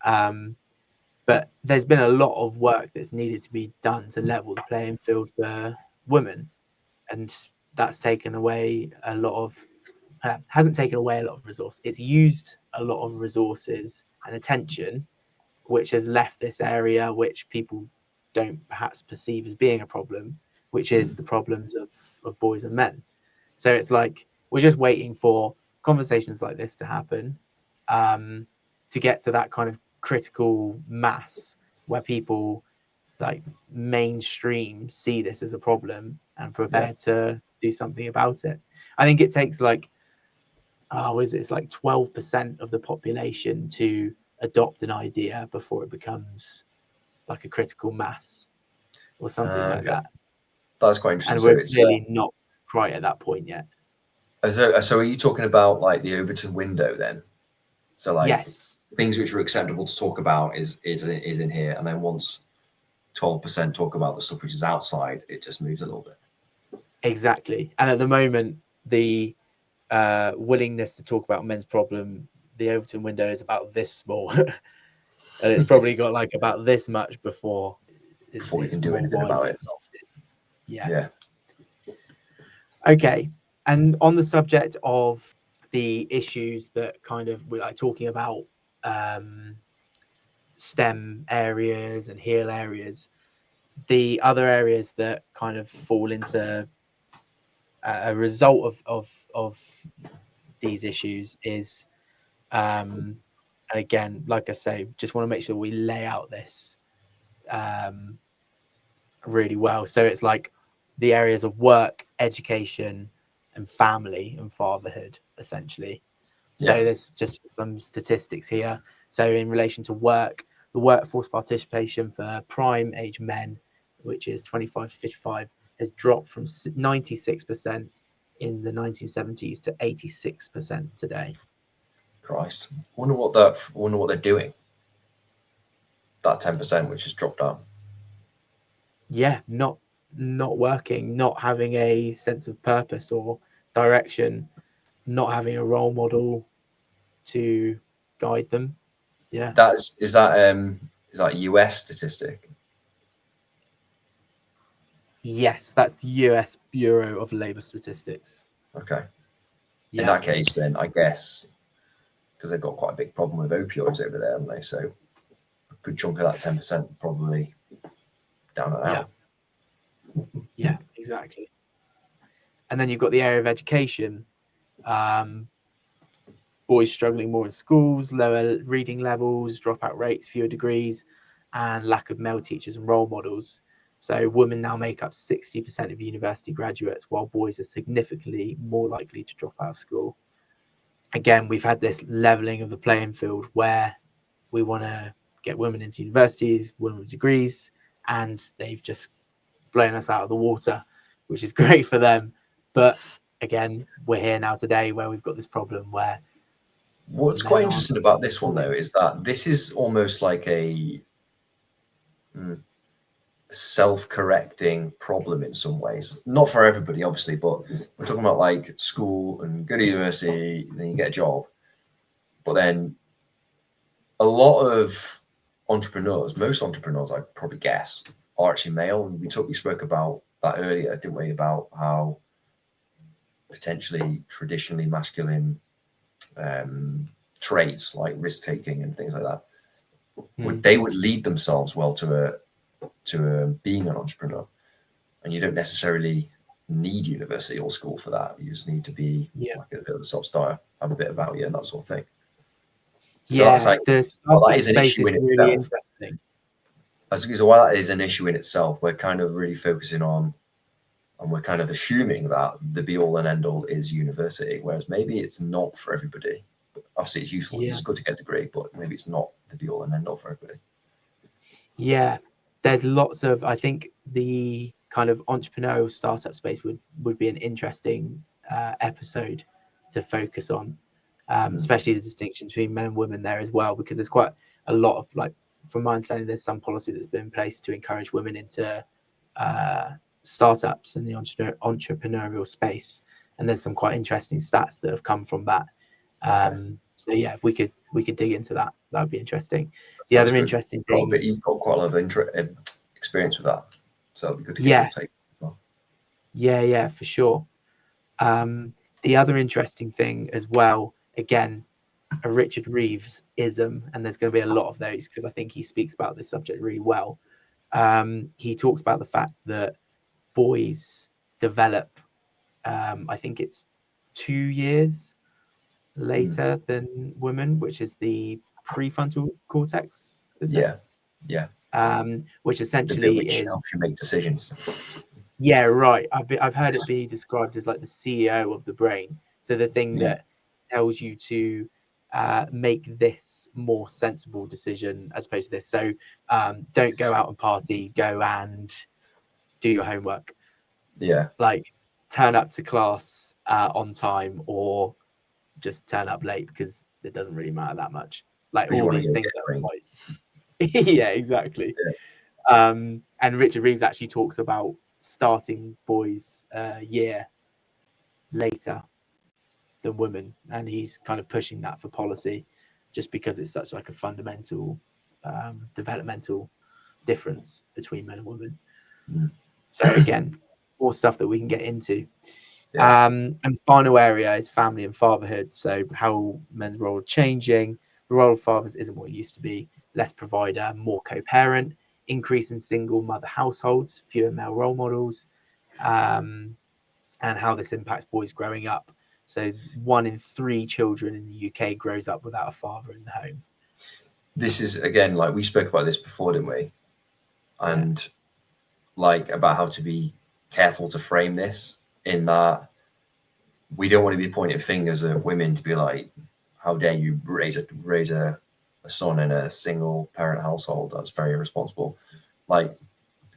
but there's been a lot of work that's needed to be done to level the playing field for women, and that's taken away a lot of. Hasn't taken away a lot of resource. It's used a lot of resources and attention, which has left this area which people don't perhaps perceive as being a problem, which is the problems of boys and men. So it's like we're just waiting for conversations like this to happen, to get to that kind of critical mass where people like mainstream see this as a problem and prepared to do something about it. I think it takes like, it's like 12% of the population to adopt an idea before it becomes like a critical mass or something like that. That's quite interesting. And we're clearly not quite at that point yet. So are you talking about like the Overton window then? So like, yes, things which are acceptable to talk about is in here, and then once 12% talk about the stuff which is outside, it just moves a little bit. Exactly. And at the moment, the willingness to talk about men's problem, the Overton window is about this small, and it's probably got like about this much before you can do anything about it. Yeah. Okay. And on the subject of the issues that kind of we're like talking about, STEM areas and heal areas, the other areas that kind of fall into a result of these issues is, and again, like I say, just want to make sure we lay out this really well. So it's like the areas of work, education, and family and fatherhood, essentially. So there's just some statistics here. So in relation to work, the workforce participation for prime age men, which is 25 to 55, has dropped from 96% in the 1970s to 86% today. Christ, wonder what they're doing. That 10% which has dropped down. Yeah, not working, not having a sense of purpose or direction, not having a role model to guide them. Yeah. Is that a US statistic? Yes, that's the US Bureau of Labor Statistics. Okay. Yeah. In that case, then I guess because they've got quite a big problem with opioids over there, haven't they? So a good chunk of that 10% probably down and out. Yeah, exactly. And then you've got the area of education. Boys struggling more in schools, lower reading levels, dropout rates, fewer degrees, and lack of male teachers and role models. So women now make up 60% of university graduates, while boys are significantly more likely to drop out of school. Again, we've had this leveling of the playing field where we want to get women into universities, women with degrees, and they've just blown us out of the water, which is great for them. But again, we're here now today where we've got this problem where what's quite interesting about this one though is that this is almost like a self-correcting problem in some ways. Not for everybody, obviously, but we're talking about like school and go to university, then you get a job. But then a lot of entrepreneurs, most entrepreneurs, I'd probably guess, are actually male. And we spoke about that earlier, didn't we? About how potentially traditionally masculine traits like risk taking and things like that they would lead themselves well to being an entrepreneur. And you don't necessarily need university or school for that. You just need to be like a bit of a self-starter, have a bit about you and that sort of thing. So yeah, that's like, that is an issue in itself. Really interesting. So while that is an issue in itself, we're kind of really focusing on, and we're kind of assuming that the be all and end all is university, whereas maybe it's not for everybody. But obviously, it's useful. Yeah. It's good to get a degree, but maybe it's not the be all and end all for everybody. Yeah, there's lots of. I think the kind of entrepreneurial startup space would be an interesting episode to focus on, especially the distinction between men and women there as well, because there's quite a lot of, like, from my understanding, there's some policy that's been in place to encourage women into startups in the entrepreneurial space, and there's some quite interesting stats that have come from that. So yeah, we could dig into that. That would be interesting. The other interesting thing, you've got quite a lot of experience with that, so it'd be good to get your take as well. Yeah, for sure. The other interesting thing as well, again, a Richard Reeves ism, and there's going to be a lot of those because I think he speaks about this subject really well. He talks about the fact that boys develop, I think it's 2 years later than women, which is the prefrontal cortex, isn't it? Yeah. Which essentially helps you make decisions. Yeah, right. I've heard it be described as like the CEO of the brain. So the thing that tells you to make this more sensible decision as opposed to this. So don't go out and party, go and do your homework. Yeah. Like turn up to class on time, or just turn up late because it doesn't really matter that much. Like all these things that are quite... Yeah, exactly. Yeah. And Richard Reeves actually talks about starting boys a year later than women, and he's kind of pushing that for policy just because it's such like a fundamental developmental difference between men and women. So again, more stuff that we can get into. And the final area is family and fatherhood. So how men's role changing. The role of fathers isn't what it used to be. Less provider, more co-parent, increase in single mother households, fewer male role models, and how this impacts boys growing up. So 1 in 3 children in the UK grows up without a father in the home. This is, again, like we spoke about this before, didn't we? And like about how to be careful to frame this, in that we don't want to be pointing fingers at women to be like, how dare you raise a a son in a single parent household that's very irresponsible. Like,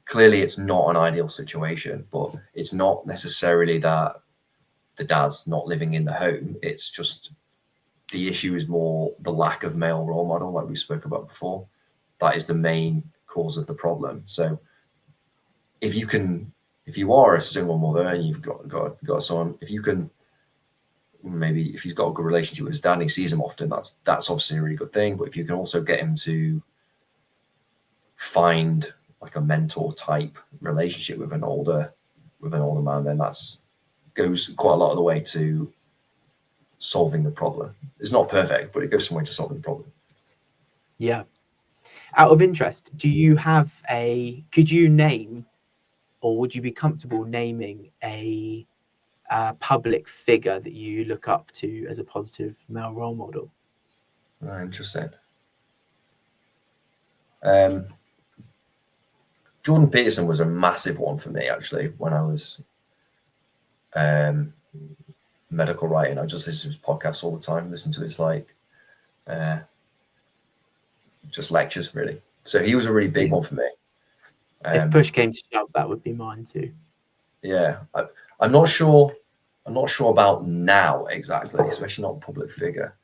clearly it's not an ideal situation, but it's not necessarily that the dad's not living in the home. It's just the issue is more the lack of male role model, like we spoke about before. That is the main cause of the problem. So if you are a single mother and you've got a son, if you can, maybe if he's got a good relationship with his dad and he sees him often, that's obviously a really good thing. But if you can also get him to find like a mentor type relationship with an older man, then that's goes quite a lot of the way to solving the problem. It's not perfect, but it goes some way to solving the problem. Yeah. Out of interest, could you name, or would you be comfortable naming a public figure that you look up to as a positive male role model? Interesting. Jordan Peterson was a massive one for me, actually, when I was medical writing. I just listen to his podcasts all the time, listen to his just lectures, really. So he was a really big one for me. If push came to shove, that would be mine too. Yeah, I'm not sure about now exactly, especially not a public figure.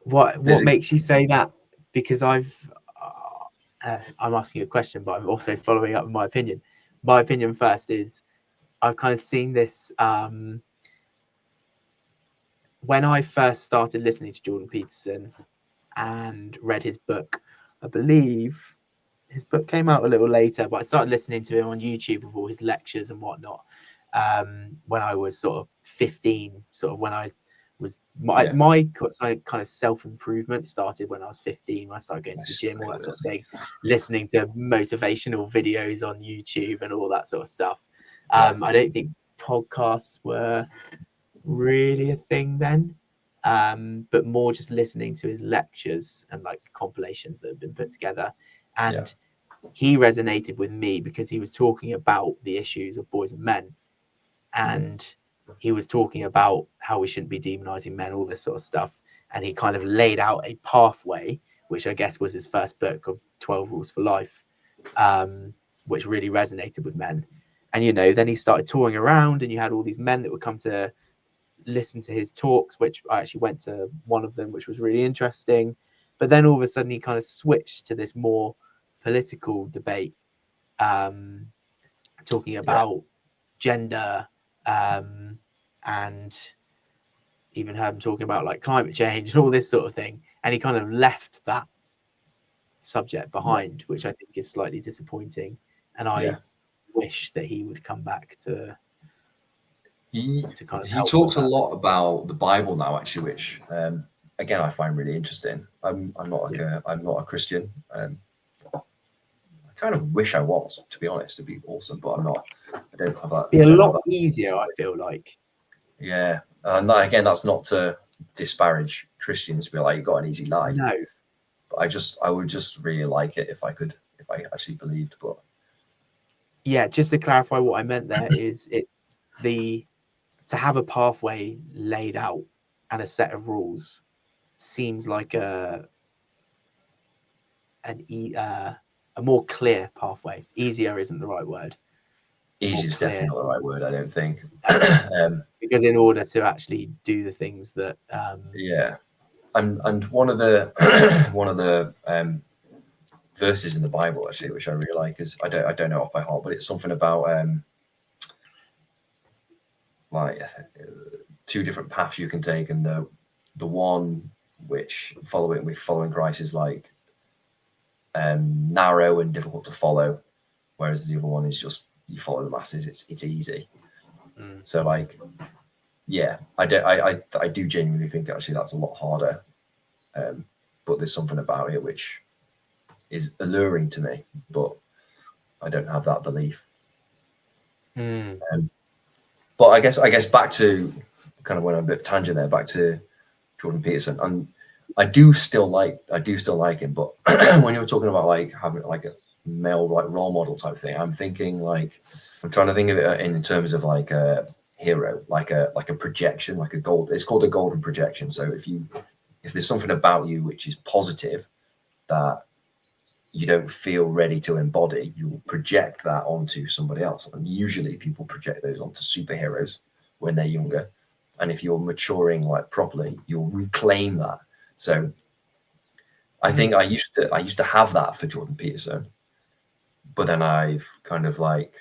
What makes you say that? Because I'm asking you a question, but I'm also following up with my opinion. My opinion first is I've kind of seen this when I first started listening to Jordan Peterson and read his book. I believe his book came out a little later, but I started listening to him on YouTube with all his lectures and whatnot when I was sort of 15, sort of when I was my kind of self-improvement started when I was 15, when I started going to the gym, all that sort of thing, listening to motivational videos on YouTube and all that sort of stuff. I don't think podcasts were really a thing then, but more just listening to his lectures and like compilations that have been put together. And he resonated with me because he was talking about the issues of boys and men, and he was talking about how we shouldn't be demonizing men, all this sort of stuff. And he kind of laid out a pathway, which I guess was his first book of 12 Rules for Life, which really resonated with men. And, you know, then he started touring around and you had all these men that would come to listen to his talks, which I actually went to one of them, which was really interesting. But then all of a sudden he kind of switched to this more political debate, talking about gender, and even heard him talking about like climate change and all this sort of thing. And he kind of left that subject behind, which I think is slightly disappointing. And I wish that he would come back to He kind of talks a lot about the Bible now, actually, which again I find really interesting. I'm not a Christian. I kind of wish I was, to be honest. It'd be awesome, but I'm not. I don't have that. Be a lot easier, I feel like. Yeah, and again, that's not to disparage Christians. Be like, you've got an easy life. No, but I would just really like it if I actually believed. But yeah, just to clarify what I meant there is it's to have a pathway laid out and a set of rules seems like a more clear pathway. Easier isn't the right word. Easy is definitely not the right word, I don't think. Because in order to actually do the things that and one of the verses in the Bible actually, which I really like, is I don't know off by heart, but it's something about like two different paths you can take, and the one which following Christ is like narrow and difficult to follow, whereas the other one is just you follow the masses. It's easy. So like, yeah, I do genuinely think actually that's a lot harder, but there's something about it which is alluring to me, but I don't have that belief. But I guess back to kind of went on a bit of tangent there, back to Jordan Peterson, and I do still like him, but when you were talking about like having like a male like role model type thing, I'm thinking like I'm trying to think of it in terms of like a hero, like a projection, like a gold. It's called a golden projection. So if you if there's something about you which is positive that you don't feel ready to embody, you'll project that onto somebody else. And usually people project those onto superheroes when they're younger. And if you're maturing like properly, you'll reclaim that. So I think I used to have that for Jordan Peterson, but then I've kind of like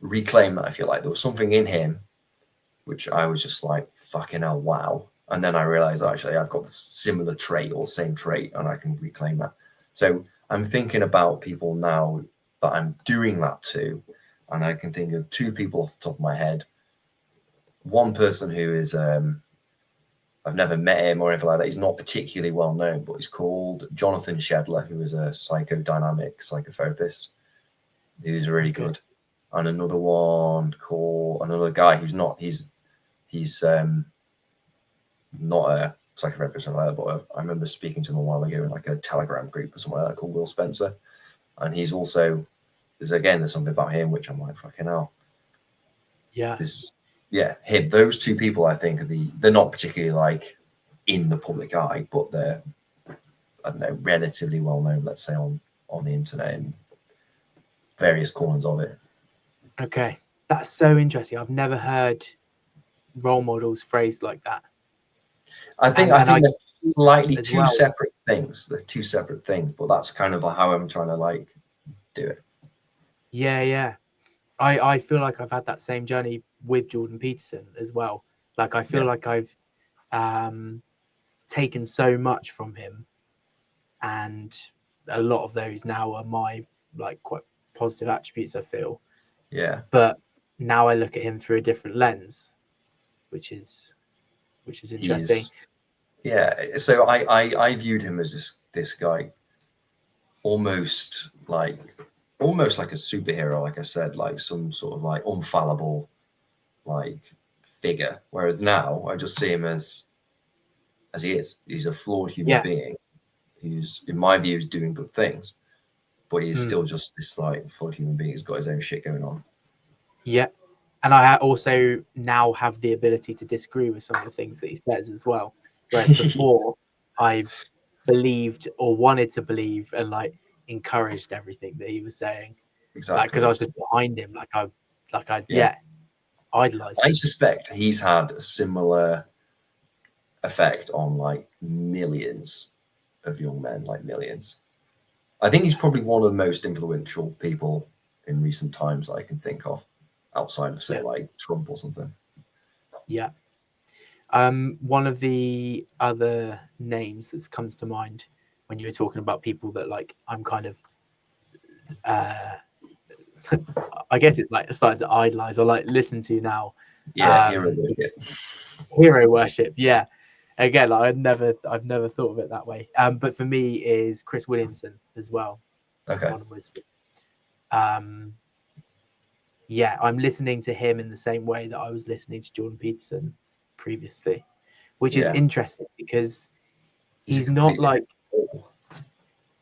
reclaimed that. I feel like there was something in him which I was just like, fucking hell, wow. And then I realized actually I've got the similar trait or same trait, and I can reclaim that. So I'm thinking about people now that I'm doing that to, and I can think of two people off the top of my head. One person who is, I've never met him or anything like that. He's not particularly well known, but he's called Jonathan Shedler, who is a psychodynamic psychotherapist who's really good. And another one called another guy who's not, he's not a psychotherapist or whatever, but I remember speaking to him a while ago in like a Telegram group or something like that called Will Spencer. And he's also, there's something about him which I'm like, fucking hell. Yeah. Him. Those two people, I think, they're not particularly like in the public eye, but they're, I don't know, relatively well known, let's say, on the internet and various corners of it. Okay. That's so interesting. I've never heard role models phrased like that. I think they're slightly two separate things. They're two separate things, but that's kind of how I'm trying to like do it. Yeah. I feel like I've had that same journey with Jordan Peterson as well. Like I feel like I've taken so much from him, and a lot of those now are my like quite positive attributes, I feel. Yeah. But now I look at him through a different lens, which is interesting. So I viewed him as this guy almost like a superhero, like I said, like some sort of like infallible like figure. Whereas now I just see him as he is. He's a flawed human being who's, in my view, is doing good things, but he's still just this like flawed human being who's got his own shit going on. Yeah. And I also now have the ability to disagree with some of the things that he says as well. Whereas before I believed or wanted to believe and like encouraged everything that he was saying. Exactly. Because I was just behind him. Idolized him. I suspect he's had a similar effect on like millions of young men, like millions. I think he's probably one of the most influential people in recent times that I can think of, outside of say like Trump or something. Yeah. One of the other names that comes to mind when you were talking about people that like I'm kind of I guess it's like starting to idolize or like listen to now. Hero worship. Hero worship, yeah. Again, like, I've never thought of it that way. But for me is Chris Williamson as well. Okay. I'm listening to him in the same way that I was listening to Jordan Peterson previously, which is interesting because he's not like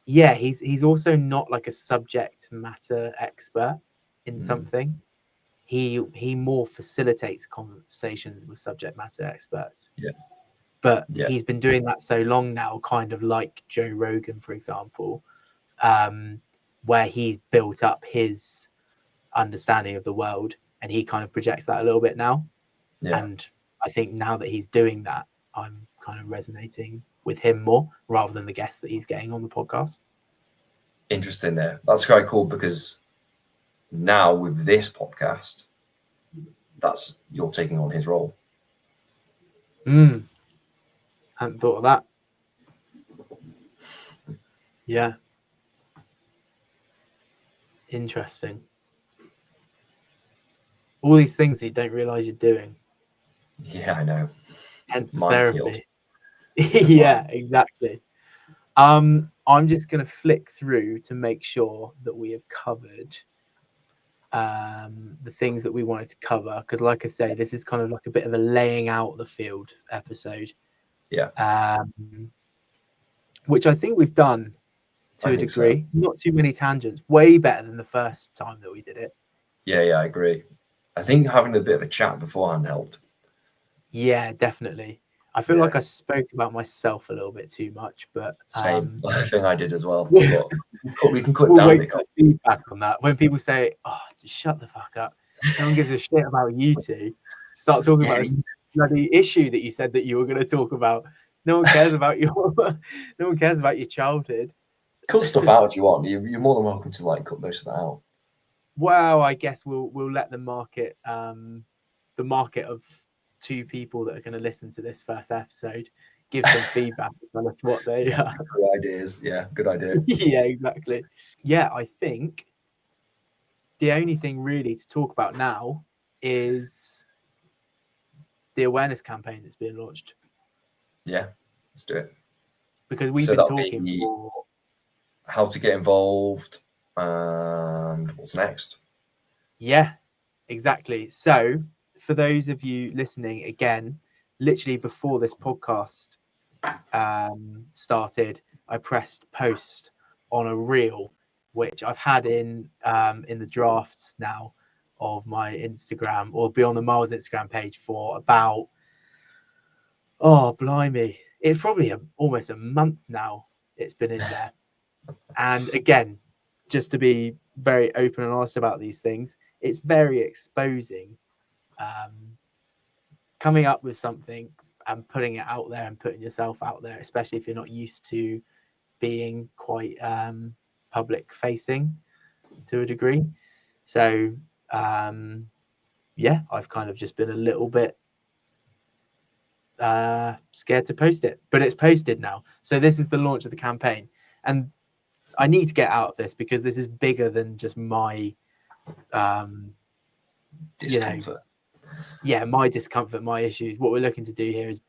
he's also not like a subject matter expert in something. He more facilitates conversations with subject matter experts. But he's been doing that so long now, kind of like Joe Rogan, for example, where he's built up his understanding of the world and he kind of projects that a little bit now. And I think now that he's doing that, I'm kind of resonating with him more rather than the guests that he's getting on the podcast. Interesting there. That's quite cool because now with this podcast, you're taking on his role. Hadn't thought of that. Yeah. Interesting. All these things that you don't realize you're doing. Yeah, I know. Hence the therapy. Yeah, exactly. I'm just going to flick through to make sure that we have covered the things that we wanted to cover. Because like I say, this is kind of like a bit of a laying out the field episode. Which I think we've done to a degree. So. Not too many tangents. Way better than the first time that we did it. Yeah, I agree. I think having a bit of a chat beforehand helped. Yeah, definitely. I feel like I spoke about myself a little bit too much, but same. I think I did as well. But we can cut we'll down a wait bit. for feedback on that. When people say, "Oh, just shut the fuck up," no one gives a shit about you two. Start talking about this bloody issue that you said that you were going to talk about. No one cares about your. No one cares about your childhood. Cut stuff out if you want. You're more than welcome to like cut most of that out. Well, I guess we'll let the market of 2 people that are going to listen to this first episode give some feedback and tell us what they Good ideas. Yeah, good idea. Yeah, exactly. Yeah, I think the only thing really to talk about now is the awareness campaign that's being launched. Yeah, let's do it. Because we've been talking for how to get involved and what's next. Yeah, exactly. So for those of you listening, again, literally before this podcast started, I pressed post on a reel, which I've had in the drafts now of my Instagram, or be on the Miles Instagram page for about, oh blimey, it's probably almost a month now it's been in there. And again, just to be very open and honest about these things, it's very exposing. Coming up with something and putting it out there and putting yourself out there, especially if you're not used to being quite public facing to a degree. So yeah, I've kind of just been a little bit scared to post it, but it's posted now. So this is the launch of the campaign, and I need to get out of this because this is bigger than just my discomfort. My discomfort, my issues. What we're looking to do here is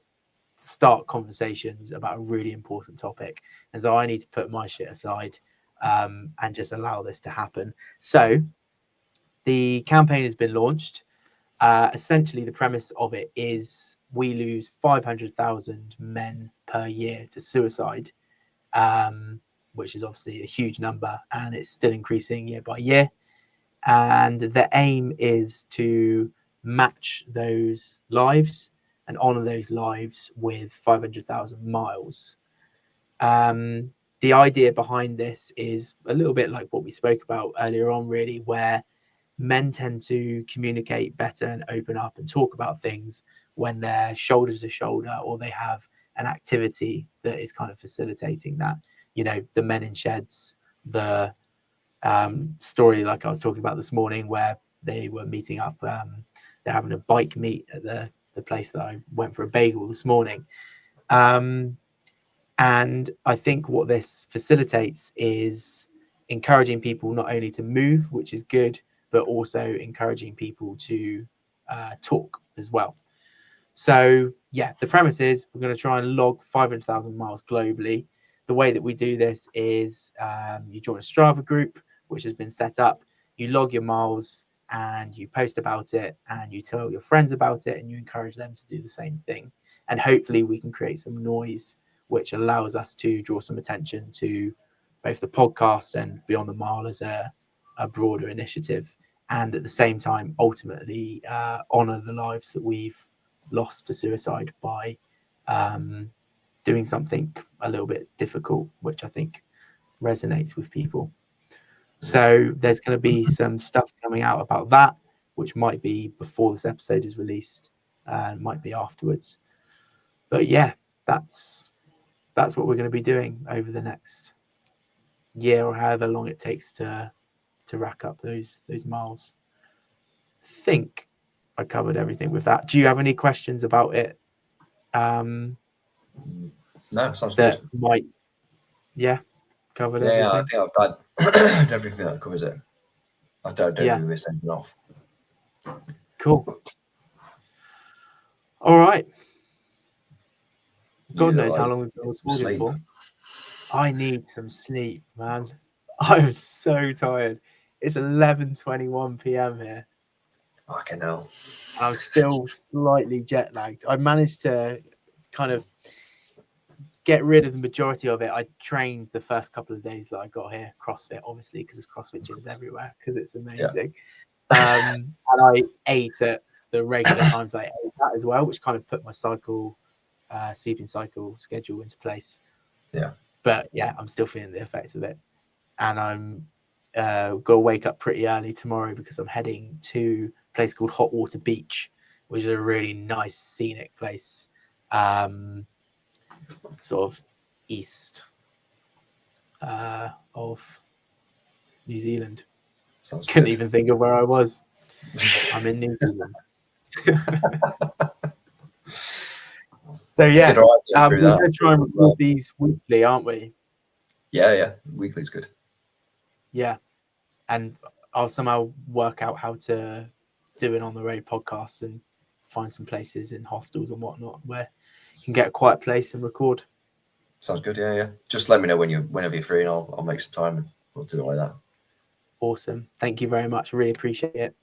start conversations about a really important topic, and so I need to put my shit aside and just allow this to happen. So the campaign has been launched. Essentially, the premise of it is we lose 500,000 men per year to suicide, which is obviously a huge number, and it's still increasing year by year. And the aim is to match those lives and honor those lives with 500,000 miles. The idea behind this is a little bit like what we spoke about earlier on, really, where men tend to communicate better and open up and talk about things when they're shoulder to shoulder, or they have an activity that is kind of facilitating that. You know, the men in sheds, the story like I was talking about this morning, where they were meeting up, they're having a bike meet at the place that I went for a bagel this morning. And I think what this facilitates is encouraging people not only to move, which is good, but also encouraging people to talk as well. So yeah, the premise is we're going to try and log 500,000 miles globally. The way that we do this is you join a Strava group, which has been set up. You log your miles and you post about it, and you tell your friends about it, and you encourage them to do the same thing. And hopefully we can create some noise, which allows us to draw some attention to both the podcast and Beyond the Mile as a broader initiative, and at the same time ultimately honor the lives that we've lost to suicide by doing something a little bit difficult, which I think resonates with people. So there's going to be some stuff coming out about that, which might be before this episode is released, might be afterwards. But yeah, that's what we're going to be doing over the next year, or however long it takes to rack up those miles. I think I covered everything with that. Do you have any questions about it? No, sounds that good. Might covered everything. Yeah, I think I've done everything that covers it. I don't think we missed anything off. Cool. All right. God knows how long we've been recording for. I need some sleep, man. I'm so tired. It's 11:21 p.m. here. Fucking hell. I'm still slightly jet lagged. I managed to kind of get rid of the majority of it. I trained the first couple of days that I got here, CrossFit, obviously, because there's CrossFit gyms everywhere, because it's amazing. Yeah. And I ate at the regular times that I ate at as well, which kind of put my cycle sleeping cycle schedule into place. Yeah. But yeah, I'm still feeling the effects of it, and I'm gonna wake up pretty early tomorrow because I'm heading to a place called Hot Water Beach, which is a really nice scenic place, sort of east of New Zealand. Sounds Couldn't good. even think of where I was. I'm in New Zealand. So yeah, Did all right we're through that. going to try and record these weekly, aren't we? Yeah. Weekly's good. Yeah, and I'll somehow work out how to do it on the road podcast and find some places in hostels and whatnot where you can get a quiet place and record. Sounds good. Yeah. Just let me know whenever you're free, and I'll make some time and we'll do it like that. Awesome. Thank you very much. Really appreciate it.